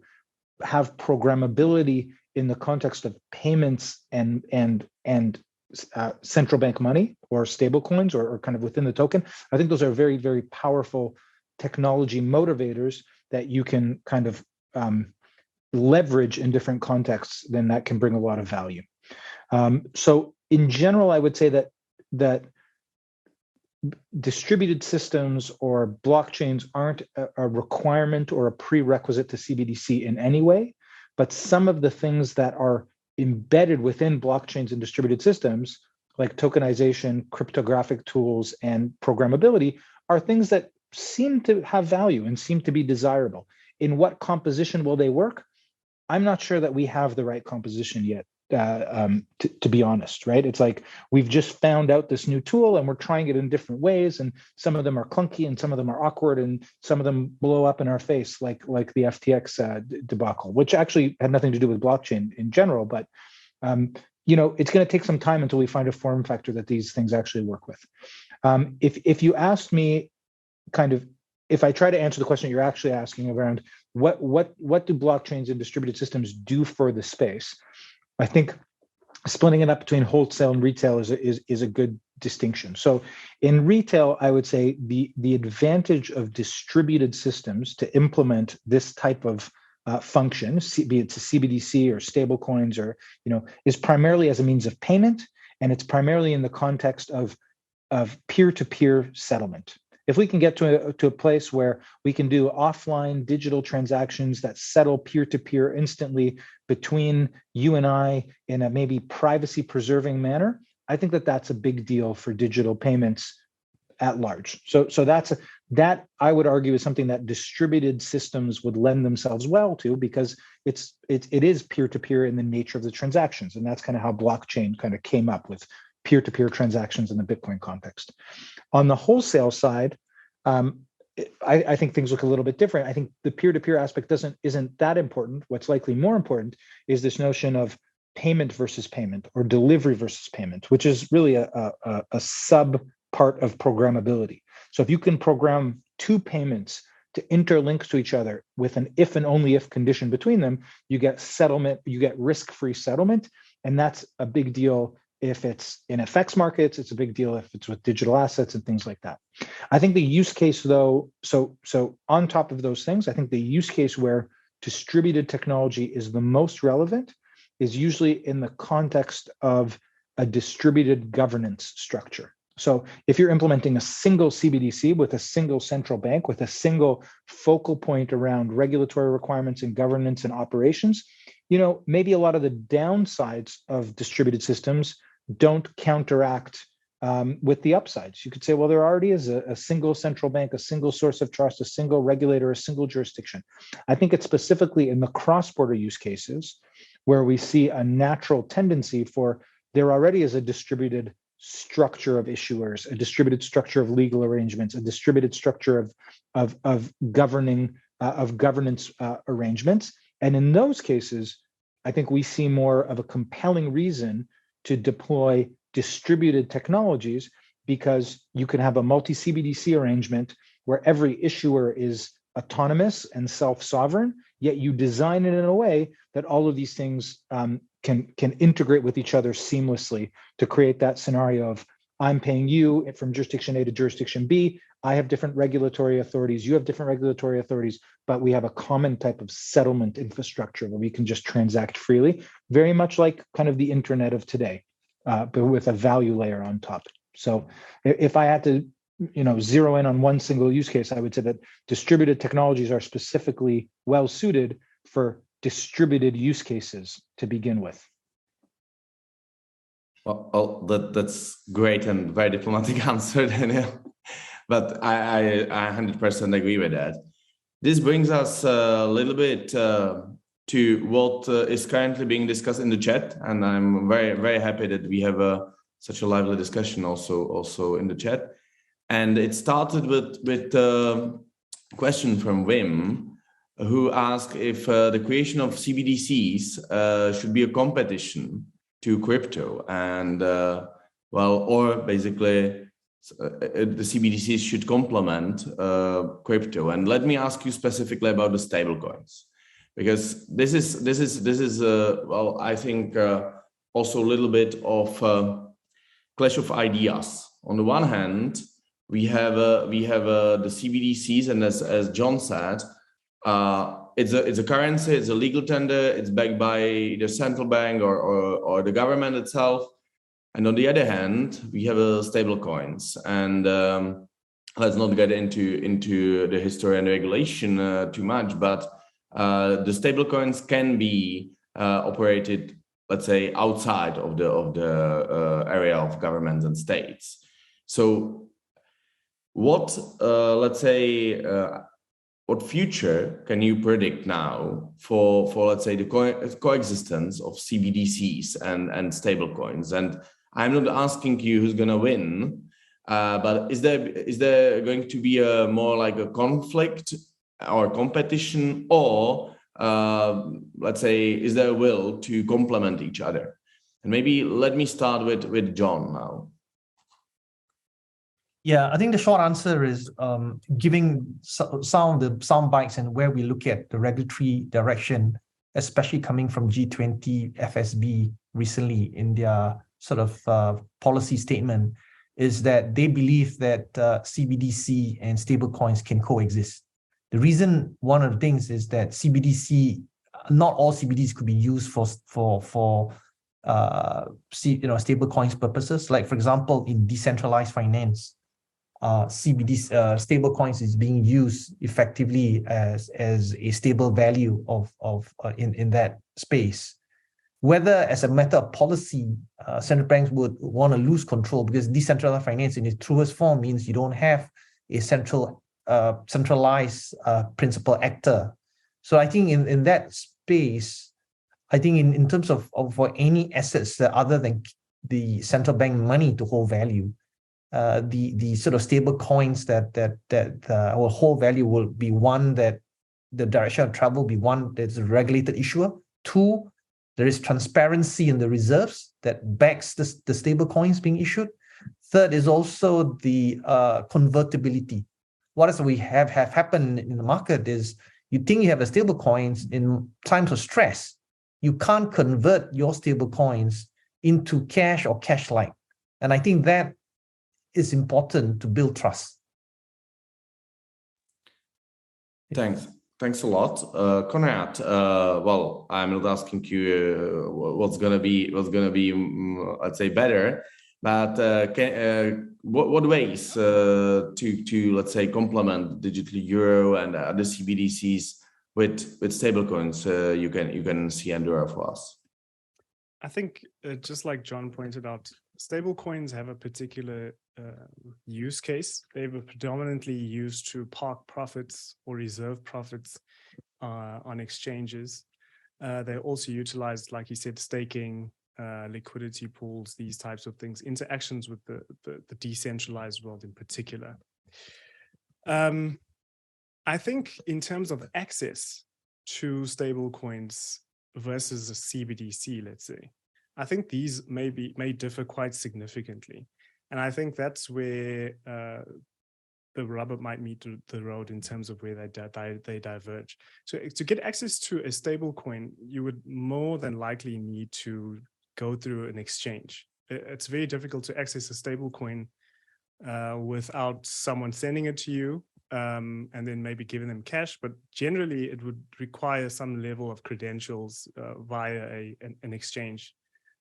have programmability in the context of payments and central bank money or stable coins or kind of within the token. I think those are very, very powerful technology motivators that you can kind of leverage in different contexts. Then that can bring a lot of value. So in general, I would say that distributed systems or blockchains aren't a requirement or a prerequisite to CBDC in any way. But some of the things that are embedded within blockchains and distributed systems, like tokenization, cryptographic tools, and programmability, are things that seem to have value and seem to be desirable. In what composition will they work? I'm not sure that we have the right composition yet, to be honest, right? It's like we've just found out this new tool and we're trying it in different ways, and some of them are clunky and some of them are awkward and some of them blow up in our face, like the FTX debacle, which actually had nothing to do with blockchain in general, but it's going to take some time until we find a form factor that these things actually work with. If you asked me, if I try to answer the question you're actually asking around what do blockchains and distributed systems do for the space, I think splitting it up between wholesale and retail is a good distinction. So in retail, I would say the advantage of distributed systems to implement this type of function, be it to CBDC or stable coins, or is primarily as a means of payment, and it's primarily in the context of peer-to-peer settlement. If we can get to a place where we can do offline digital transactions that settle peer-to-peer instantly between you and I in a maybe privacy-preserving manner, I think that's a big deal for digital payments at large. So that I would argue is something that distributed systems would lend themselves well to, because it is peer-to-peer in the nature of the transactions, and that's kind of how blockchain kind of came up with peer-to-peer transactions in the Bitcoin context. On the wholesale side, I think things look a little bit different. I think the peer-to-peer aspect isn't that important. What's likely more important is this notion of payment versus payment, or delivery versus payment, which is really a sub part of programmability. So if you can program 2 payments to interlink to each other with an if and only if condition between them, you get settlement, you get risk-free settlement, and that's a big deal. If it's in FX markets, it's a big deal if it's with digital assets and things like that. I think the use case, though, so on top of those things, I think the use case where distributed technology is the most relevant is usually in the context of a distributed governance structure. So if you're implementing a single CBDC with a single central bank, with a single focal point around regulatory requirements and governance and operations, maybe a lot of the downsides of distributed systems don't counteract with the upsides. You could say, well, there already is a single central bank, a single source of trust, a single regulator, a single jurisdiction. I think it's specifically in the cross-border use cases where we see a natural tendency for there already is a distributed structure of issuers, a distributed structure of legal arrangements, a distributed structure of governance arrangements. And in those cases, I think we see more of a compelling reason to deploy distributed technologies, because you can have a multi-CBDC arrangement where every issuer is autonomous and self-sovereign, yet you design it in a way that all of these things can integrate with each other seamlessly to create that scenario of I'm paying you from jurisdiction A to jurisdiction B. I have different regulatory authorities. You have different regulatory authorities, but we have a common type of settlement infrastructure where we can just transact freely, very much like kind of the internet of today, but with a value layer on top. So if I had to, zero in on one single use case, I would say that distributed technologies are specifically well suited for distributed use cases to begin with. Well, that's great and very diplomatic answer, Daniel. But I 100% agree with that. This brings us a little bit to what is currently being discussed in the chat, and I'm very, very happy that we have such a lively discussion also in the chat. And it started with a question from Wim, who asked if the creation of CBDCs should be a competition to crypto, and or basically the CBDCs should complement crypto. And let me ask you specifically about the stablecoins, because this is I think also a little bit of clash of ideas. On the one hand, we have the CBDCs, and as John said, it's a currency, it's a legal tender, it's backed by either central bank or the government itself. And on the other hand, we have stable coins. And let's not get into the history and regulation too much, but the stable coins can be operated, let's say, outside of the area of governments and states. So what, let's say, what future can you predict now for let's say, the coexistence of CBDCs and stablecoins? And I'm not asking you who's going to win, but is there going to be a more like a conflict or competition, or let's say, is there a will to complement each other? And maybe let me start with John now. Yeah, I think the short answer is giving some of the sound bites and where we look at the regulatory direction, especially coming from G20 FSB recently in their sort of policy statement, is that they believe that CBDC and stablecoins can coexist. The reason, one of the things, is that CBDC, not all CBDs could be used for stablecoins purposes. Like, for example, in decentralized finance, CBDs, stablecoins is being used effectively as a stable value in that space. Whether as a matter of policy, central banks would want to lose control, because decentralized finance in its truest form means you don't have a centralized principal actor. So I think in that space, I think in terms of for any assets that other than the central bank money to hold value, the sort of stable coins that will hold value will be one that the direction of travel will be one that's a regulated issuer. Two, there is transparency in the reserves that backs the stable coins being issued. Third is also the convertibility. What is we have happened in the market is you think you have a stable coins in times of stress, you can't convert your stable coins into cash or cash-like. And I think that is important to build trust. Thanks a lot, Konrad. Well, I'm not asking you what's gonna be let's say better, but what ways to let's say complement digital euro and other CBDCs with stablecoins you can see and do for us? I think just like John pointed out, stablecoins have a particular use case. They were predominantly used to park profits or reserve profits on exchanges. They're also utilized, like you said, staking, liquidity pools, these types of things, interactions with the decentralized world in particular. I think in terms of access to stablecoins versus a CBDC, let's say, I think these may differ quite significantly. And I think that's where the rubber might meet the road in terms of where they diverge. So to get access to a stable coin, you would more than likely need to go through an exchange. It's very difficult to access a stable coin without someone sending it to you and then maybe giving them cash. But generally, it would require some level of credentials via an exchange,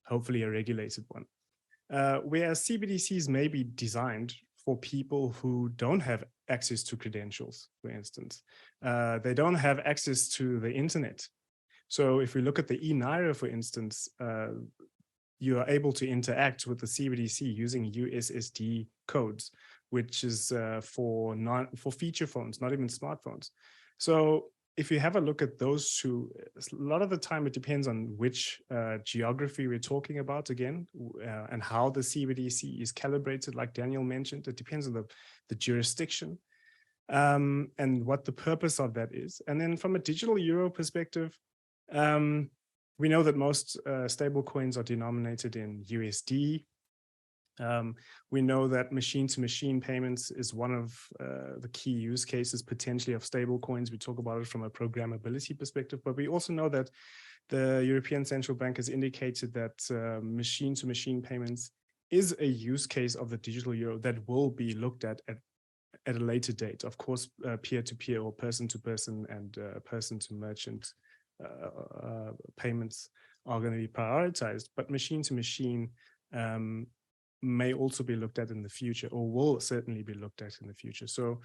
hopefully a regulated one. Whereas CBDCs may be designed for people who don't have access to credentials, for instance. They don't have access to the internet. So if we look at the eNaira, for instance, you are able to interact with the CBDC using USSD codes, which is for feature phones, not even smartphones. So if you have a look at those two, a lot of the time it depends on which geography we're talking about again, and how the CBDC is calibrated, like Daniel mentioned. It depends on the jurisdiction and what the purpose of that is. And then from a digital euro perspective, we know that most stable coins are denominated in USD. We know that machine-to-machine payments is one of the key use cases potentially of stable coins. We talk about it from a programmability perspective, but we also know that the European Central Bank has indicated that machine-to-machine payments is a use case of the digital euro that will be looked at a later date. Of course, peer-to-peer or person-to-person and person-to-merchant payments are going to be prioritized, but machine-to-machine may also be looked at in the future, or will certainly be looked at in the future. So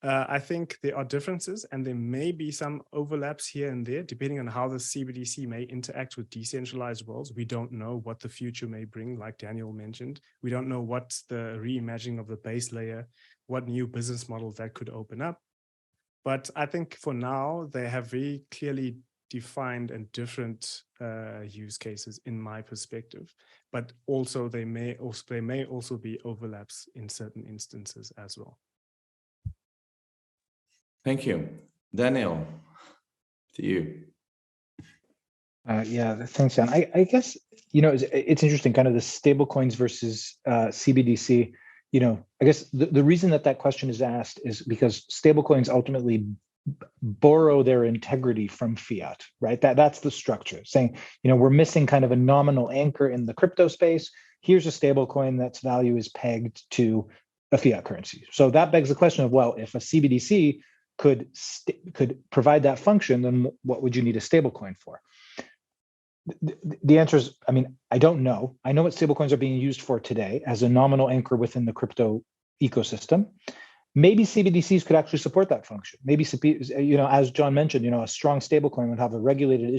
I think there are differences, and there may be some overlaps here and there, depending on how the CBDC may interact with decentralized worlds. We don't know what the future may bring, like Daniel mentioned. We don't know what the reimagining of the base layer, what new business models that could open up. But I think for now, they have very clearly defined and different use cases in my perspective, but also there may also be overlaps in certain instances as well. Thank you. Daniel, to you. Yeah, thanks, Jan. I guess, it's interesting, kind of the stable coins versus CBDC. I guess the reason that question is asked is because stable coins ultimately borrow their integrity from fiat, right? That's the structure, saying, we're missing kind of a nominal anchor in the crypto space. Here's a stable coin that's value is pegged to a fiat currency. So that begs the question of, well, if a CBDC could provide that function, then what would you need a stable coin for? The answer is, I don't know. I know what stable coins are being used for today as a nominal anchor within the crypto ecosystem. Maybe CBDCs could actually support that function. Maybe, as John mentioned, a strong stablecoin would have a regulated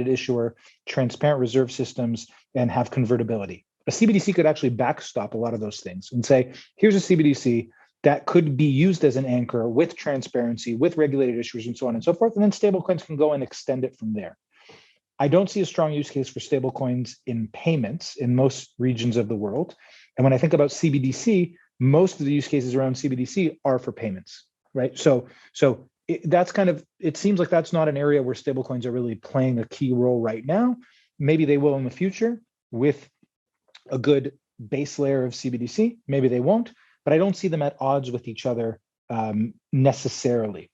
issuer, transparent reserve systems, and have convertibility. A CBDC could actually backstop a lot of those things and say, here's a CBDC that could be used as an anchor with transparency, with regulated issuers, and so on and so forth. And then stablecoins can go and extend it from there. I don't see a strong use case for stablecoins in payments in most regions of the world. And when I think about CBDC, most of the use cases around CBDC are for payments, right? So it seems like that's not an area where stablecoins are really playing a key role right now. Maybe they will in the future with a good base layer of CBDC. Maybe they won't, but I don't see them at odds with each other necessarily.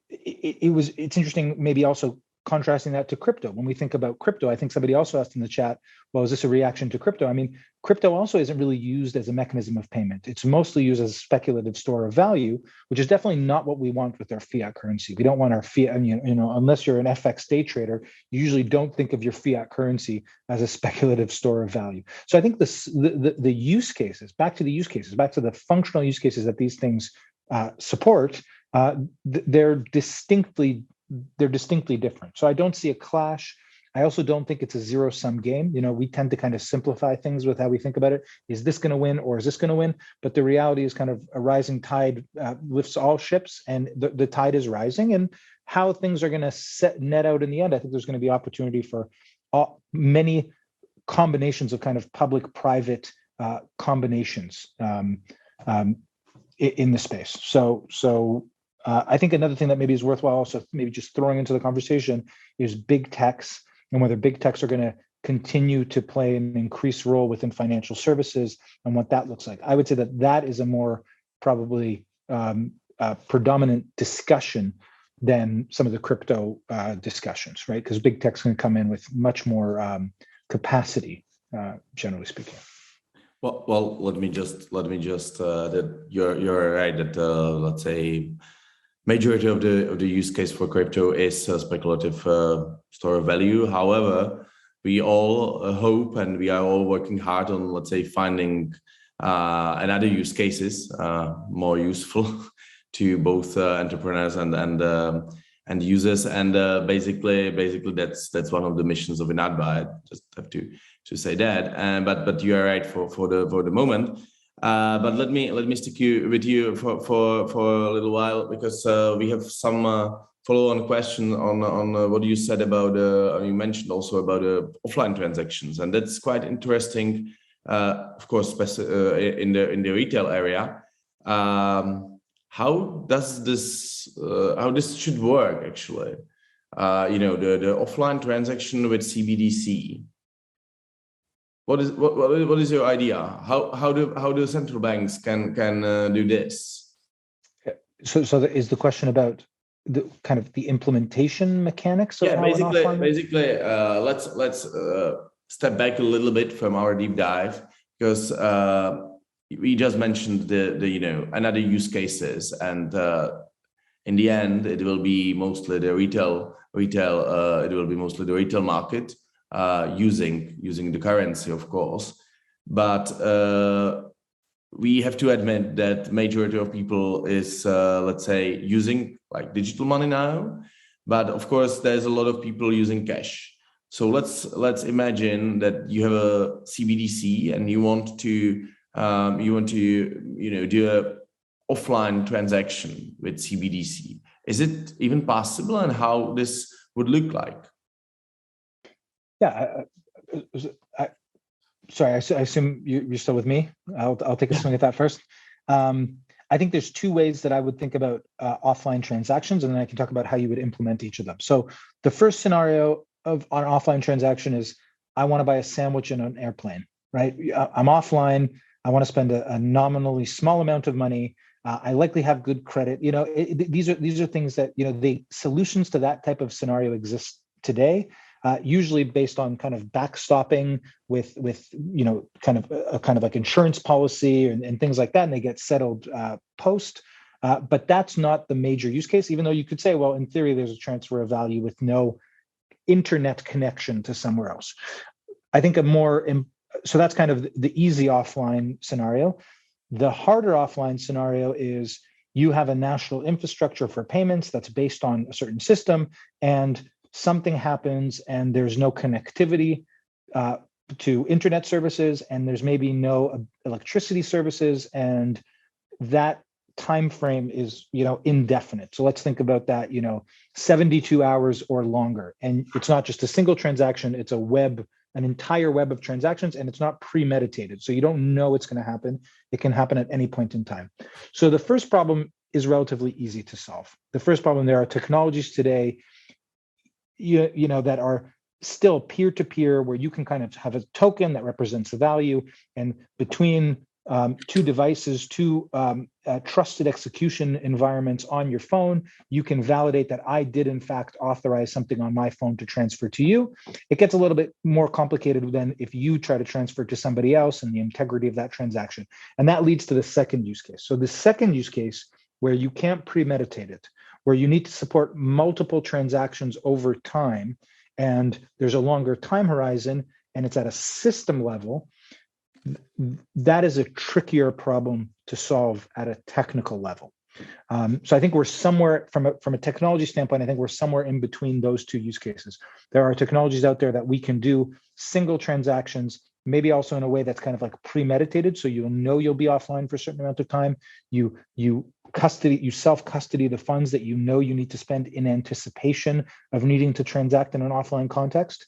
It's interesting, maybe also contrasting that to crypto. When we think about crypto, I think somebody also asked in the chat, well, is this a reaction to crypto? Crypto also isn't really used as a mechanism of payment. It's mostly used as a speculative store of value, which is definitely not what we want with our fiat currency. We don't want our fiat, unless you're an FX day trader, you usually don't think of your fiat currency as a speculative store of value. So I think the use cases, back to the functional use cases that these things support, they're distinctly different. So I don't see a clash. I also don't think it's a zero-sum game. We tend to kind of simplify things with how we think about it. Is this going to win or is this going to win? But the reality is kind of a rising tide lifts all ships, and the tide is rising. And how things are going to net out in the end, I think there's going to be opportunity for many combinations of kind of public-private combinations in the space. So I think another thing that maybe is worthwhile also maybe just throwing into the conversation is big techs, and whether big techs are going to continue to play an increased role within financial services and what that looks like. I would say that that is a more probably predominant discussion than some of the crypto discussions, right? Because big tech's going to come in with much more capacity, generally speaking. Well, let me just that you're right that let's say majority of the use case for crypto is speculative store of value. However, we all hope and we are all working hard on, let's say, finding another use cases more useful to both entrepreneurs and users. And basically that's one of the missions of INATBA. I just have to say that. But you are right for the moment. But let me stick with you for a little while, because we have some follow-on question on what you said about you mentioned also about offline transactions, and that's quite interesting. Of course, in the retail area. How does this how this should work actually? The offline transaction with CBDC. What is your idea? How do central banks can do this? So is the question about the kind of the implementation mechanics of basically let's step back a little bit from our deep dive, because we just mentioned the another use cases, and in the end it will be mostly the retail it will be mostly the retail market using the currency, of course, but we have to admit that majority of people is let's say using like digital money now, but of course there's a lot of people using cash. So let's imagine that you have a CBDC and you want to do a offline transaction with CBDC. Is it even possible, and how this would look like? Yeah, sorry, I assume you're still with me. I'll take a swing at that first. I think there's two ways that I would think about offline transactions, and then I can talk about how you would implement each of them. So the first scenario of an offline transaction is I want to buy a sandwich in an airplane, right? I'm offline. I want to spend a nominally small amount of money. I likely have good credit. These are things that the solutions to that type of scenario exist today. Usually based on kind of backstopping with kind of like insurance policy and things like that, and they get settled post. But that's not the major use case, even though you could say, well, in theory, there's a transfer of value with no internet connection to somewhere else. I think so that's kind of the easy offline scenario. The harder offline scenario is you have a national infrastructure for payments that's based on a certain system, and something happens and there's no connectivity to internet services, and there's maybe no electricity services, and that time frame is indefinite. So let's think about that 72 hours or longer, and it's not just a single transaction, it's an entire web of transactions, and it's not premeditated, so you don't know it's going to happen. It can happen at any point in time. So the first problem is relatively easy to solve. The first problem, there are technologies today that are still peer-to-peer, where you can kind of have a token that represents the value, and between two devices, two trusted execution environments on your phone, you can validate that I did in fact authorize something on my phone to transfer to you. It gets a little bit more complicated than if you try to transfer to somebody else and the integrity of that transaction. And that leads to the second use case. So the second use case, where you can't premeditate it, where you need to support multiple transactions over time, and there's a longer time horizon, and it's at a system level, that is a trickier problem to solve at a technical level. So I think we're somewhere, from a technology standpoint, I think we're somewhere in between those two use cases. There are technologies out there that we can do single transactions, maybe also in a way that's kind of like premeditated, so you'll be offline for a certain amount of time. You self-custody the funds that you need to spend in anticipation of needing to transact in an offline context.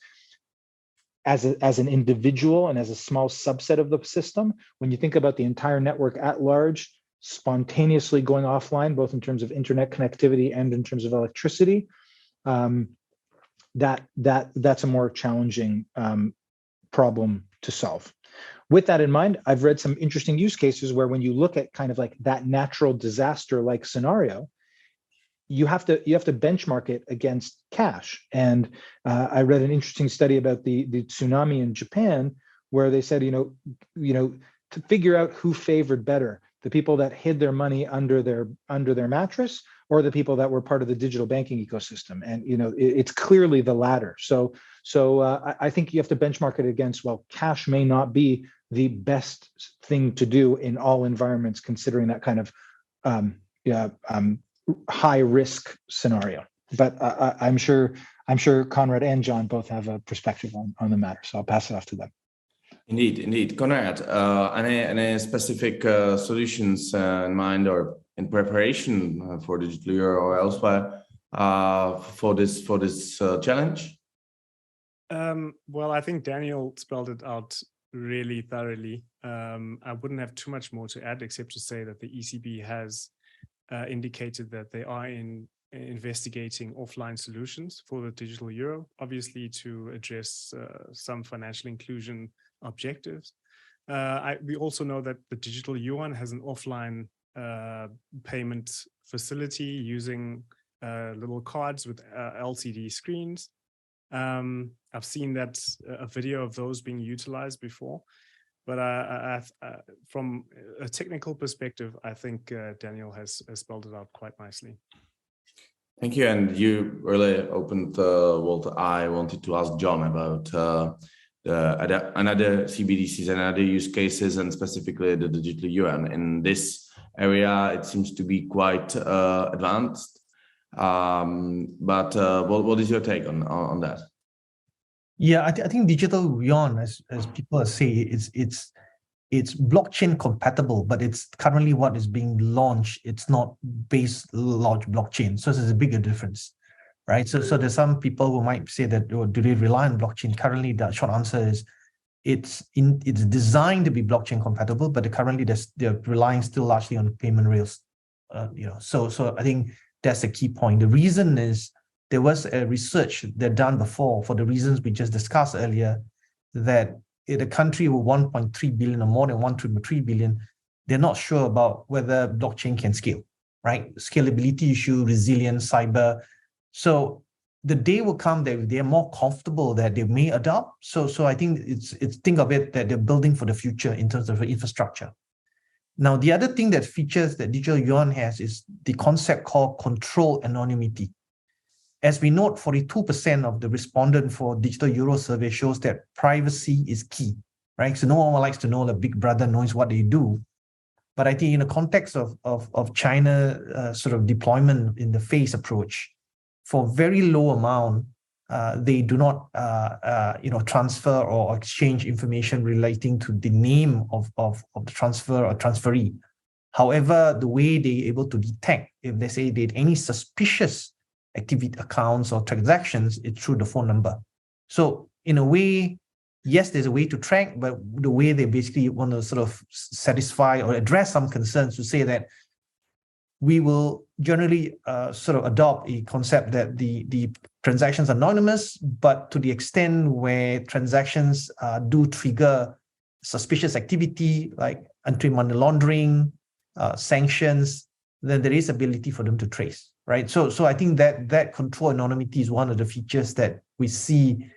As an individual and as a small subset of the system, when you think about the entire network at large spontaneously going offline, both in terms of internet connectivity and in terms of electricity, that's a more challenging problem to solve. With that in mind, I've read some interesting use cases where when you look at kind of like that natural disaster-like scenario, you have to benchmark it against cash. And I read an interesting study about the tsunami in Japan, where they said, to figure out who favored better, the people that hid their money under their mattress, or the people that were part of the digital banking ecosystem. And it's clearly the latter. So I think you have to benchmark it against, well, cash may not be the best thing to do in all environments, considering that kind of high risk scenario. But I'm sure Conrad and John both have a perspective on the matter. So I'll pass it off to them. Indeed. Conrad, any specific solutions in mind or in preparation for digital euro or elsewhere for this challenge? Well, I think Daniel spelled it out really thoroughly. I wouldn't have too much more to add, except to say that the ECB has indicated that they are investigating offline solutions for the digital euro, obviously to address some financial inclusion objectives. We also know that the digital yuan has an offline payment facility using little cards with LCD screens. I've seen that a video of those being utilized before, but from a technical perspective, I think Daniel has spelled it out quite nicely. Thank you. And you really opened what I wanted to ask John about another CBDCs and other use cases, and specifically the digital yuan. In this area, it seems to be quite advanced. But what is your take on that? Yeah, I think digital yuan, as people say, it's blockchain compatible, but it's currently what is being launched. It's not based large blockchain, so there's a bigger difference, right? So there's some people who might say that, oh, do they rely on blockchain? Currently, the short answer is it's designed to be blockchain compatible, but currently they're relying still largely on payment rails. So I think that's the key point. The reason is there was a research that done before for the reasons we just discussed earlier, that in a country with 1.3 billion or more than 1.3 billion, they're not sure about whether blockchain can scale, right? Scalability issue, resilience, cyber. So the day will come that they're more comfortable that they may adopt. So I think it's think of it that they're building for the future in terms of infrastructure. Now, the other thing that features that digital yuan has is the concept called control anonymity. As we note, 42% of the respondent for digital euro survey shows that privacy is key, right? So no one likes to know that Big Brother knows what they do. But I think in the context of China sort of deployment in the phase approach, for very low amount, they do not transfer or exchange information relating to the name of the transfer or transferee. However, the way they're able to detect if they say they had any suspicious activity accounts or transactions, it's through the phone number. So in a way, yes, there's a way to track, but the way they basically want to sort of satisfy or address some concerns to say that we will generally sort of adopt a concept that the transactions are anonymous, but to the extent where transactions do trigger suspicious activity like anti-money laundering, sanctions, then there is ability for them to trace, right? So I think that control anonymity is one of the features that we see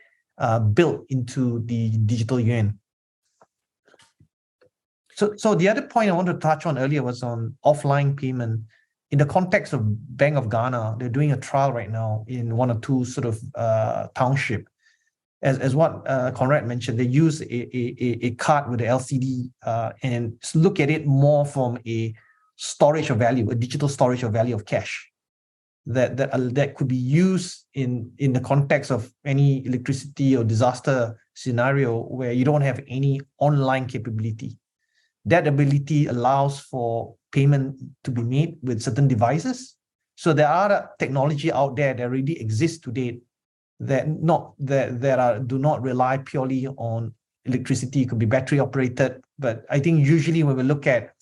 built into the digital yuan. So the other point I wanted to touch on earlier was on offline payment. In the context of Bank of Ghana, they're doing a trial right now in one or two sort of township. As what Conrad mentioned, they use a card with an LCD and look at it more from a storage of value, a digital storage of value of cash that could be used in the context of any electricity or disaster scenario where you don't have any online capability. That ability allows for payment to be made with certain devices. So there are technology out there that already exists today that do not rely purely on electricity. It could be battery operated, but I think usually when we look at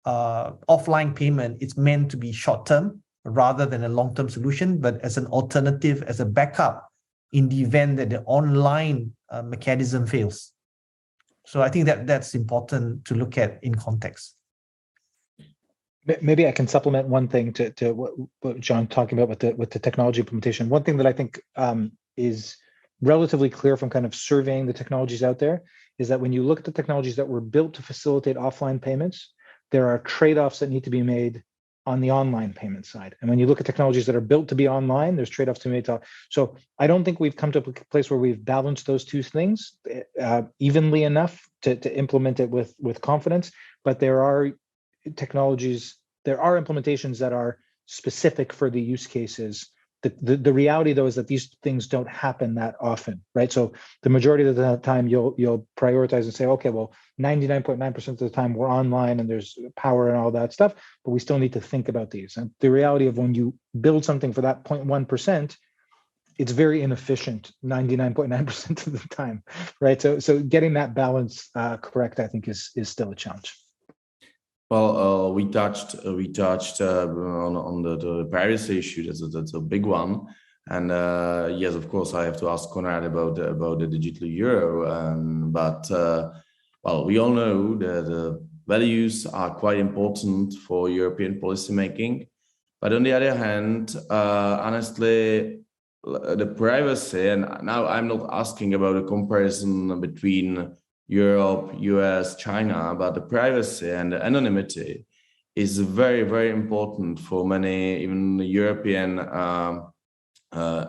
offline payment, it's meant to be short term rather than a long term solution, but as an alternative, as a backup in the event that the online mechanism fails. So I think that's important to look at in context. Maybe I can supplement one thing to what John talking about with the technology implementation. One thing that I think is relatively clear from kind of surveying the technologies out there is that when you look at the technologies that were built to facilitate offline payments, there are trade-offs that need to be made on the online payment side. And when you look at technologies that are built to be online, there's trade-offs to be made. So I don't think we've come to a place where we've balanced those two things evenly enough to implement it with confidence. But there are technologies, there are implementations that are specific for the use cases. The reality, though, is that these things don't happen that often, right? So the majority of the time, you'll prioritize and say, okay, well, 99.9% of the time we're online and there's power and all that stuff, but we still need to think about these. And the reality of when you build something for that 0.1%, it's very inefficient 99.9% of the time, right? So getting that balance correct, I think, is still a challenge. Well, we touched on the privacy issue. That's a big one, and yes, of course, I have to ask Konrad about the digital euro. But well, we all know that the values are quite important for European policymaking. But on the other hand, honestly, the privacy, and now I'm not asking about a comparison between Europe, US, China, but the privacy and the anonymity is very, very important for many, even European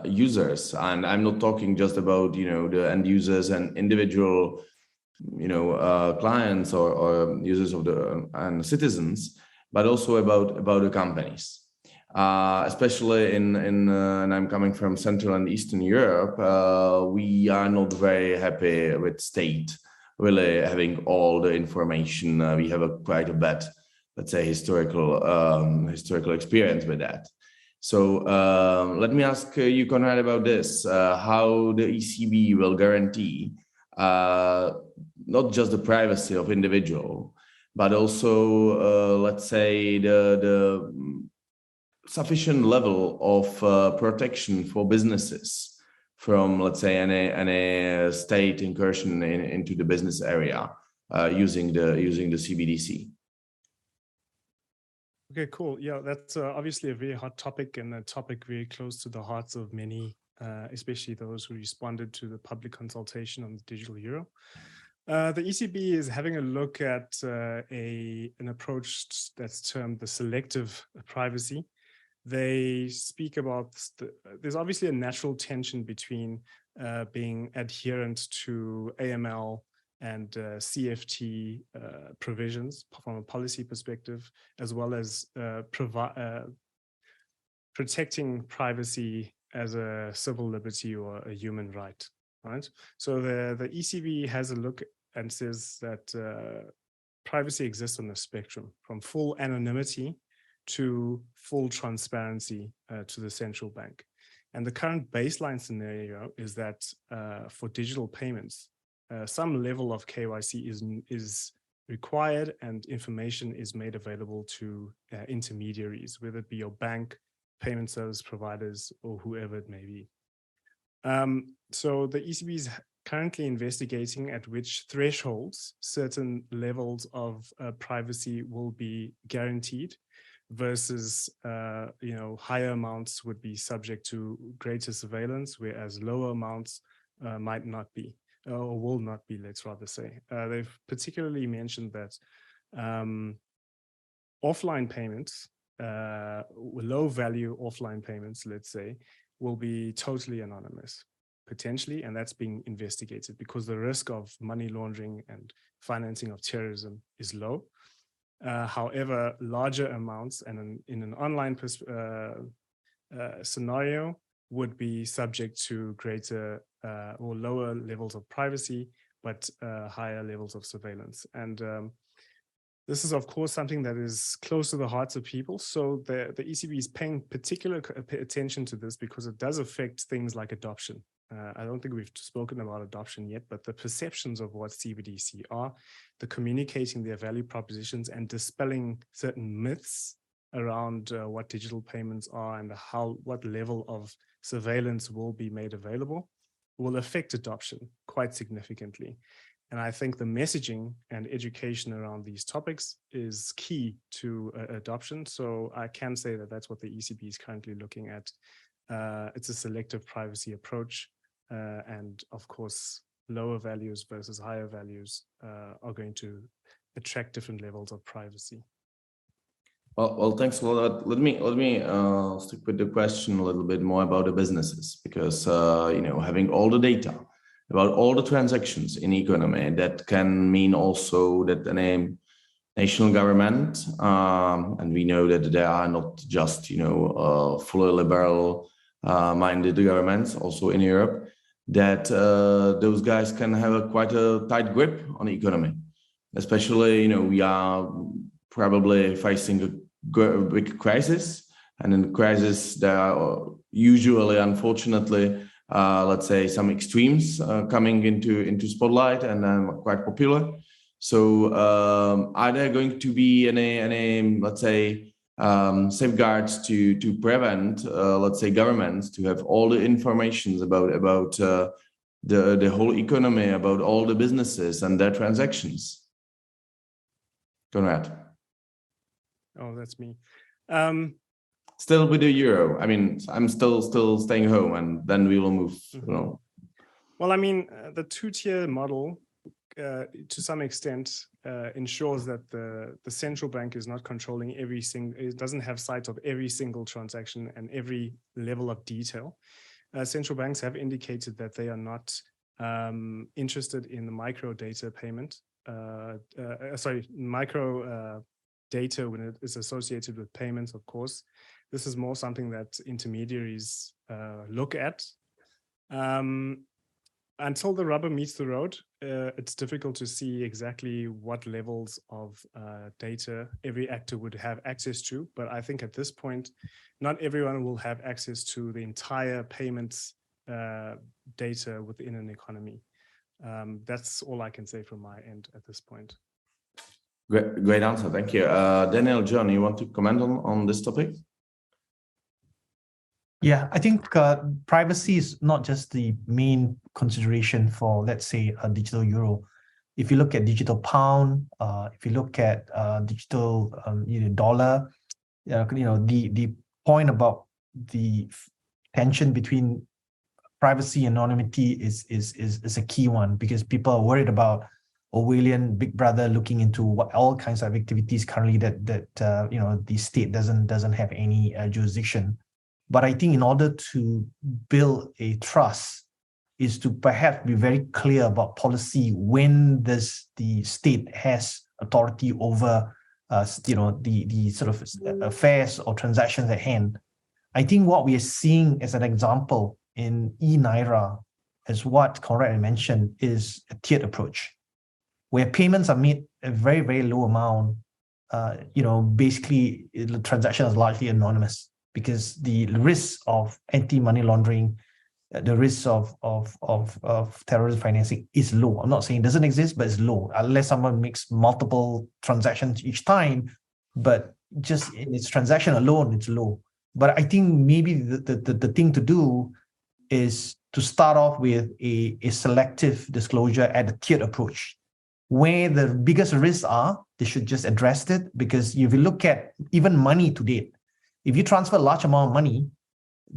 users. And I'm not talking just about, the end users and individual, clients or users of and citizens, but also about the companies. Especially and I'm coming from Central and Eastern Europe, we are not very happy with state really having all the information. We have quite a bad, let's say, historical experience with that. So let me ask you, Konrad, about this: how the ECB will guarantee not just the privacy of individual, but also, let's say, the sufficient level of protection for businesses from, let's say, any state incursion into the business area using the CBDC. Okay, cool. Yeah, that's obviously a very hot topic and a topic very close to the hearts of many, especially those who responded to the public consultation on the digital euro. The ECB is having a look at an approach that's termed the selective privacy. They speak about there's obviously a natural tension between being adherent to AML and CFT provisions from a policy perspective, as well as protecting privacy as a civil liberty or a human right, right? So the ECB has a look and says that privacy exists on the spectrum from full anonymity to full transparency to the central bank. And the current baseline scenario is that for digital payments, some level of KYC is required and information is made available to intermediaries, whether it be your bank, payment service providers, or whoever it may be. So the ECB is currently investigating at which thresholds certain levels of privacy will be guaranteed, versus higher amounts would be subject to greater surveillance, whereas lower amounts might not be, or will not be, let's rather say. They've particularly mentioned that offline payments, low value offline payments, let's say, will be totally anonymous, potentially, and that's being investigated because the risk of money laundering and financing of terrorism is low. However, larger amounts and in an online scenario would be subject to greater or lower levels of privacy, but higher levels of surveillance. And this is, of course, something that is close to the hearts of people. So the ECB is paying particular attention to this because it does affect things like adoption. I don't think we've spoken about adoption yet, but the perceptions of what CBDC are, the communicating their value propositions and dispelling certain myths around what digital payments are and what level of surveillance will be made available will affect adoption quite significantly. And I think the messaging and education around these topics is key to adoption. So I can say that that's what the ECB is currently looking at. It's a selective privacy approach. And of course, lower values versus higher values are going to attract different levels of privacy. Well, thanks a lot. Let me stick with the question a little bit more about the businesses, because having all the data about all the transactions in economy, that can mean also that a national government, and we know that there are not just fully liberal minded governments also in Europe, that those guys can have quite a tight grip on the economy. Especially, we are probably facing a big crisis, and in the crisis there are usually, unfortunately, let's say some extremes coming into spotlight and quite popular. So are there going to be any let's say safeguards to prevent let's say governments to have all the information about the whole economy, about all the businesses and their transactions? Conrad. Oh, that's me. Still with the euro. I mean, I'm still staying home, and then we will move. Well, I mean, the two-tier model, to some extent, ensures that the central bank is not controlling every single. It doesn't have sight of every single transaction and every level of detail. Central banks have indicated that they are not interested in the micro data payment. Micro data when it is associated with payments, of course. This is more something that intermediaries look at. Until the rubber meets the road, it's difficult to see exactly what levels of data every actor would have access to. But I think at this point, not everyone will have access to the entire payments data within an economy. That's all I can say from my end at this point. Great answer. Thank you. Daniel, John, you want to comment on this topic? Yeah, I think privacy is not just the main consideration for, let's say, a digital euro. If you look at digital pound, if you look at digital dollar, the point about the tension between privacy and anonymity is a key one, because people are worried about Orwellian Big Brother looking into what all kinds of activities currently that the state doesn't have any jurisdiction. But I think in order to build a trust is to perhaps be very clear about policy when the state has authority over the sort of affairs or transactions at hand. I think what we are seeing as an example in eNaira, as what Conrad mentioned, is a tiered approach, where payments are made a very, very low amount. Basically the transaction is largely anonymous, because the risk of anti-money laundering, the risk of terrorism financing is low. I'm not saying it doesn't exist, but it's low, unless someone makes multiple transactions each time. But just in its transaction alone, it's low. But I think maybe the thing to do is to start off with a selective disclosure at a tiered approach. Where the biggest risks are, they should just address it, because if you look at even money to date, if you transfer a large amount of money,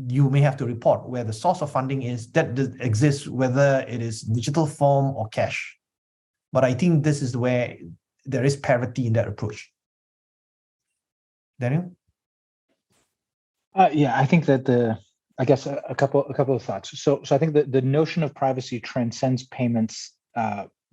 you may have to report where the source of funding is that exists, whether it is digital form or cash. But I think this is where there is parity in that approach. Daniel? Yeah, I think that a couple of thoughts. So I think that the notion of privacy transcends payments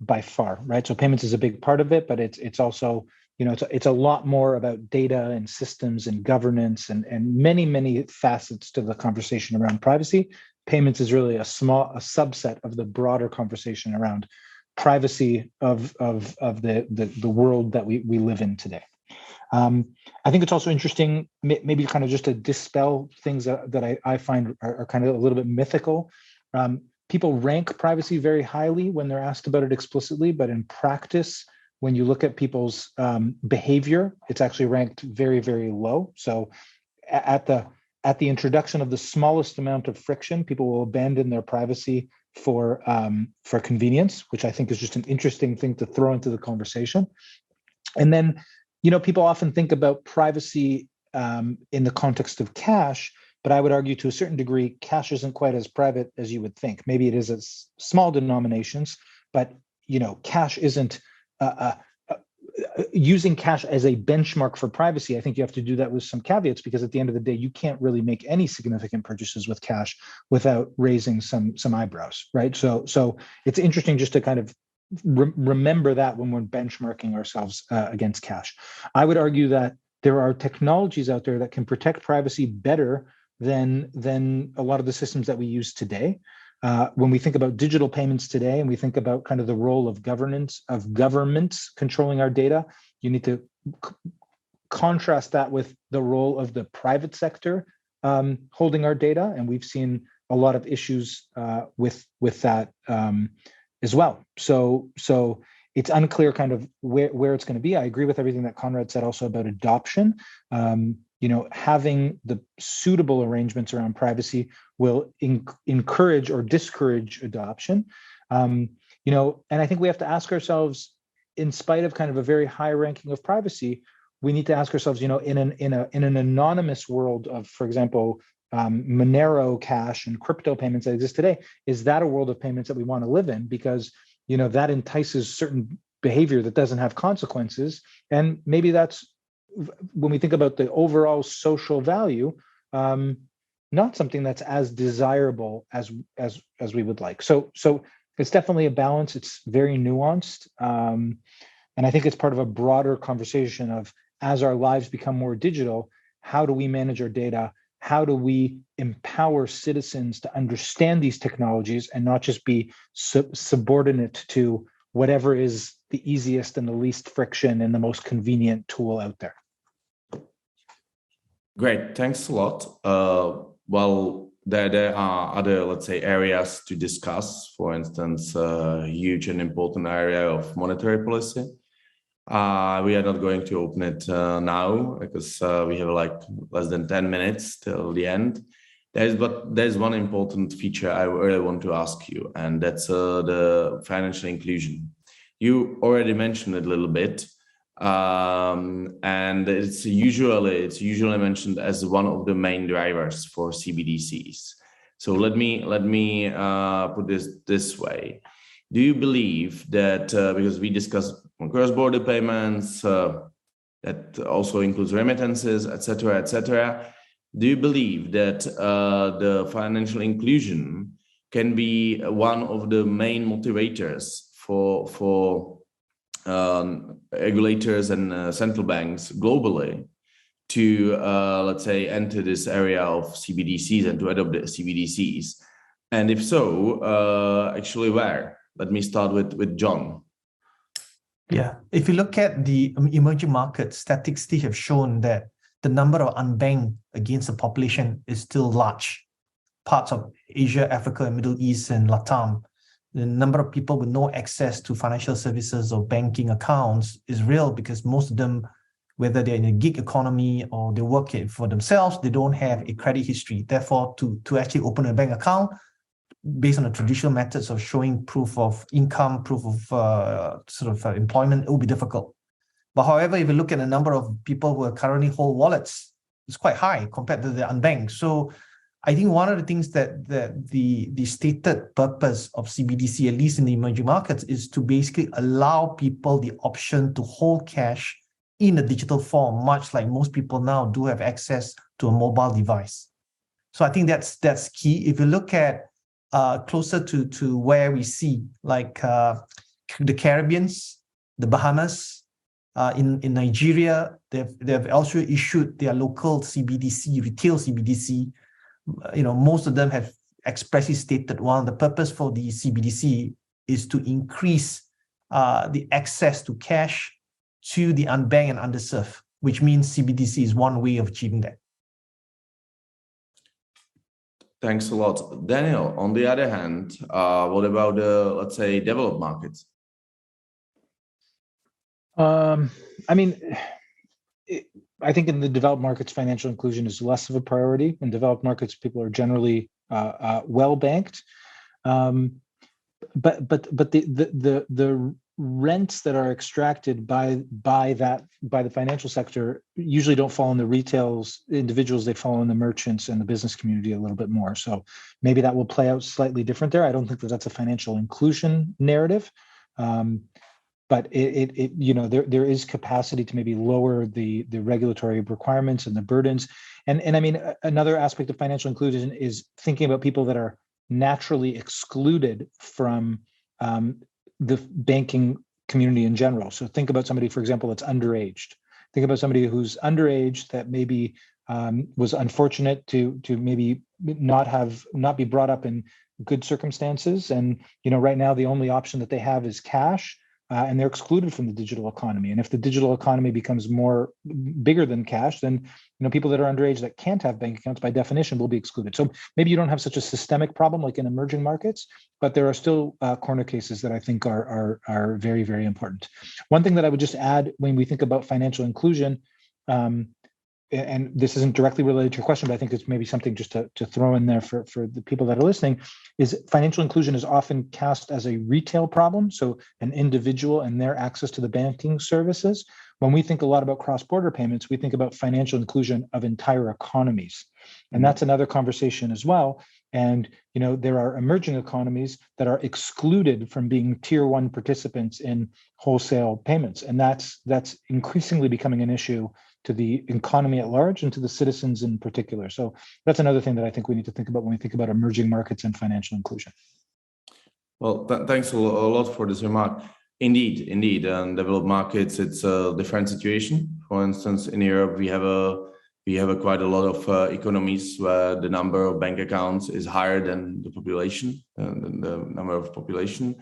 by far, right? So payments is a big part of it, but it's also, it's a lot more about data and systems and governance and many facets to the conversation around privacy. Payments is really a subset of the broader conversation around privacy of the world that we live in today. I think it's also interesting, maybe kind of just to dispel things that I find are kind of a little bit mythical. People rank privacy very highly when they're asked about it explicitly, but in practice, when you look at people's behavior, it's actually ranked very, very low. So at the introduction of the smallest amount of friction, people will abandon their privacy for convenience, which I think is just an interesting thing to throw into the conversation. And then, people often think about privacy in the context of cash, but I would argue to a certain degree, cash isn't quite as private as you would think. Maybe it is at small denominations, but cash isn't using cash as a benchmark for privacy. I think you have to do that with some caveats, because at the end of the day, you can't really make any significant purchases with cash without raising some eyebrows, right? So it's interesting just to kind of remember that when we're benchmarking ourselves against cash. I would argue that there are technologies out there that can protect privacy better than a lot of the systems that we use today. When we think about digital payments today, and we think about kind of the role of governments controlling our data, you need to contrast that with the role of the private sector holding our data, and we've seen a lot of issues with that as well. So it's unclear kind of where it's going to be. I agree with everything that Conrad said also about adoption. Having the suitable arrangements around privacy will encourage or discourage adoption. And I think we have to ask ourselves, in spite of kind of a very high ranking of privacy, we need to ask ourselves, in an anonymous world of, for example, Monero Cash and crypto payments that exist today, is that a world of payments that we want to live in? Because that entices certain behavior that doesn't have consequences, and maybe that's, when we think about the overall social value, not something that's as desirable as we would like. So it's definitely a balance. It's very nuanced, and I think it's part of a broader conversation of, as our lives become more digital, how do we manage our data? How do we empower citizens to understand these technologies and not just be subordinate to whatever is the easiest and the least friction and the most convenient tool out there? Great, thanks a lot. Well, there are other, let's say, areas to discuss. For instance, a huge and important area of monetary policy. We are not going to open it now, because we have like less than 10 minutes till the end. There's one important feature I really want to ask you, and that's the financial inclusion. You already mentioned it a little bit, and it's usually mentioned as one of the main drivers for CBDCs. So let me put this way. Do you believe that, because we discussed cross-border payments, that also includes remittances, etc., do you believe that the financial inclusion can be one of the main motivators for regulators and central banks globally to, let's say, enter this area of CBDCs and to adopt the CBDCs? And if so, actually where? Let me start with John. Yeah, if you look at the emerging markets, statistics have shown that the number of unbanked against the population is still large. Parts of Asia, Africa, and Middle East, and LATAM, the number of people with no access to financial services or banking accounts is real, because most of them, whether they're in a gig economy or they work for themselves, they don't have a credit history. Therefore, to actually open a bank account, based on the traditional methods of showing proof of income, proof of employment, it will be difficult. But however, if you look at the number of people who currently hold wallets, it's quite high compared to the unbanked. So I think one of the things that the stated purpose of CBDC, at least in the emerging markets, is to basically allow people the option to hold cash in a digital form, much like most people now do have access to a mobile device. So I think that's key. If you look at closer to where we see, like the Caribbean, the Bahamas, in Nigeria, they've also issued their local CBDC, retail CBDC. Most of them have expressly stated one of the purpose for the CBDC is to increase the access to cash to the unbanked and underserved, which means CBDC is one way of achieving that. Thanks a lot. Daniel, on the other hand, what about the, let's say, developed markets? I think in the developed markets, financial inclusion is less of a priority. In developed markets, people are generally well banked. the rents that are extracted by the financial sector usually don't fall on the retail's individuals. They fall on the merchants and the business community a little bit more. So maybe that will play out slightly different there. I don't think that that's a financial inclusion narrative, but there is capacity to maybe lower the regulatory requirements and the burdens. And I mean, another aspect of financial inclusion is thinking about people that are naturally excluded from the banking community in general. So think about somebody, for example, that's underaged. Think about somebody who's underage that maybe was unfortunate to maybe not be brought up in good circumstances. And right now the only option that they have is cash, and they're excluded from the digital economy. And if the digital economy becomes bigger than cash, then people that are underage that can't have bank accounts by definition will be excluded. So maybe you don't have such a systemic problem like in emerging markets, but there are still corner cases that I think are very, very important. One thing that I would just add when we think about financial inclusion, and this isn't directly related to your question, but I think it's maybe something just to throw in there for the people that are listening, is financial inclusion is often cast as a retail problem, so an individual and their access to the banking services. When we think a lot about cross-border payments, we think about financial inclusion of entire economies. And that's another conversation as well. And there are emerging economies that are excluded from being tier 1 participants in wholesale payments. And that's increasingly becoming an issue to the economy at large and to the citizens in particular. So that's another thing that I think we need to think about when we think about emerging markets and financial inclusion. Well, thanks a lot for this remark. Indeed, in developed markets, it's a different situation. For instance, in Europe, we have quite a lot of economies where the number of bank accounts is higher than the population, than the number of population.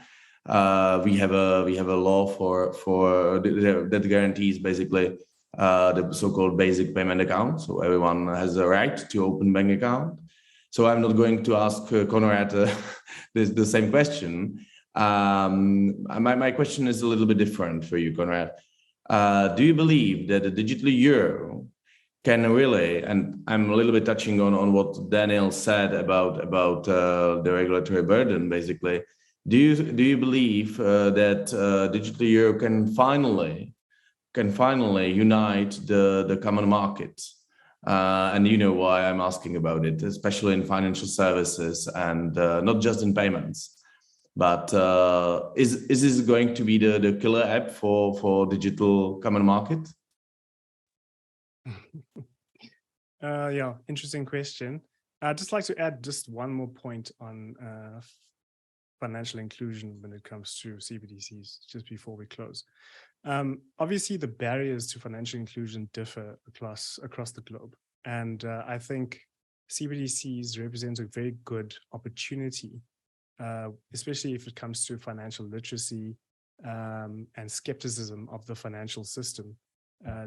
We have a law that guarantees basically the so-called basic payment account. So everyone has a right to open bank account. So I'm not going to ask Konrad the same question. My question is a little bit different for you, Konrad. Do you believe that the digital euro can really, and I'm a little bit touching on what Daniel said about the regulatory burden, basically. Do you believe that digital euro can finally unite the common market? And you know why I'm asking about it, especially in financial services and not just in payments. But is this going to be the killer app for digital common market? Yeah, interesting question. I'd just like to add just one more point on financial inclusion when it comes to CBDCs, just before we close. Obviously, the barriers to financial inclusion differ across the globe. And I think CBDCs represent a very good opportunity, especially if it comes to financial literacy and skepticism of the financial system,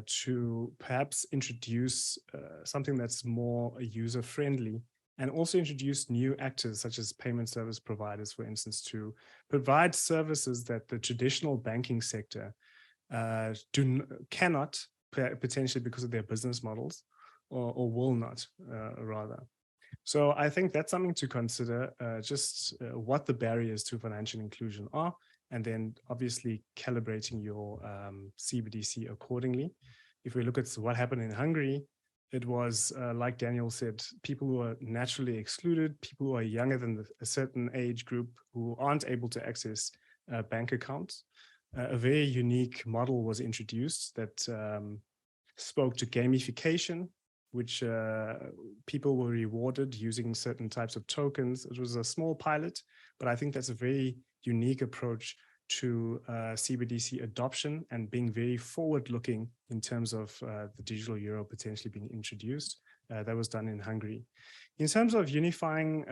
to perhaps introduce something that's more user-friendly, and also introduce new actors such as payment service providers, for instance, to provide services that the traditional banking sector cannot, potentially because of their business models, or will not, rather. So I think that's something to consider, just what the barriers to financial inclusion are, and then obviously calibrating your CBDC accordingly. If we look at what happened in Hungary, it was, like Daniel said, people who are naturally excluded, people who are younger than a certain age group who aren't able to access bank accounts. A very unique model was introduced that spoke to gamification, which people were rewarded using certain types of tokens. It was a small pilot, but I think that's a very unique approach to CBDC adoption and being very forward-looking in terms of the digital euro potentially being introduced. That was done in Hungary. In terms of unifying,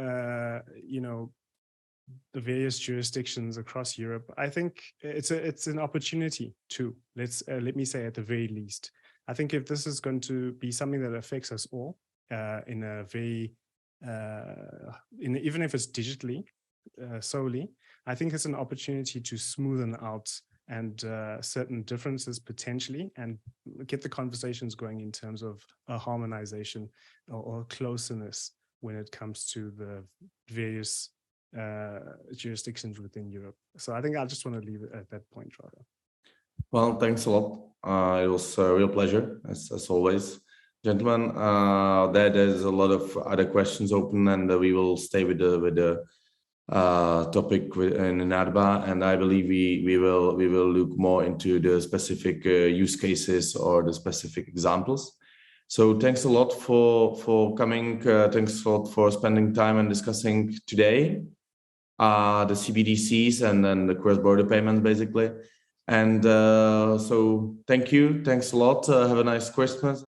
the various jurisdictions across Europe, I think it's an opportunity too. Let me say at the very least. I think if this is going to be something that affects us all in a very, even if it's digitally solely, I think it's an opportunity to smoothen out and certain differences potentially, and get the conversations going in terms of a harmonization or closeness when it comes to the various jurisdictions within Europe. So I think I just want to leave it at that point, rather. Well, thanks a lot. It was a real pleasure, as always. Gentlemen, there's a lot of other questions open, and we will stay with the topic in INATBA, and I believe we will look more into the specific use cases or the specific examples. So thanks a lot for coming. Thanks a lot for spending time and discussing today the CBDCs and then the cross-border payments, basically. And so thank you. Thanks a lot. Have a nice Christmas.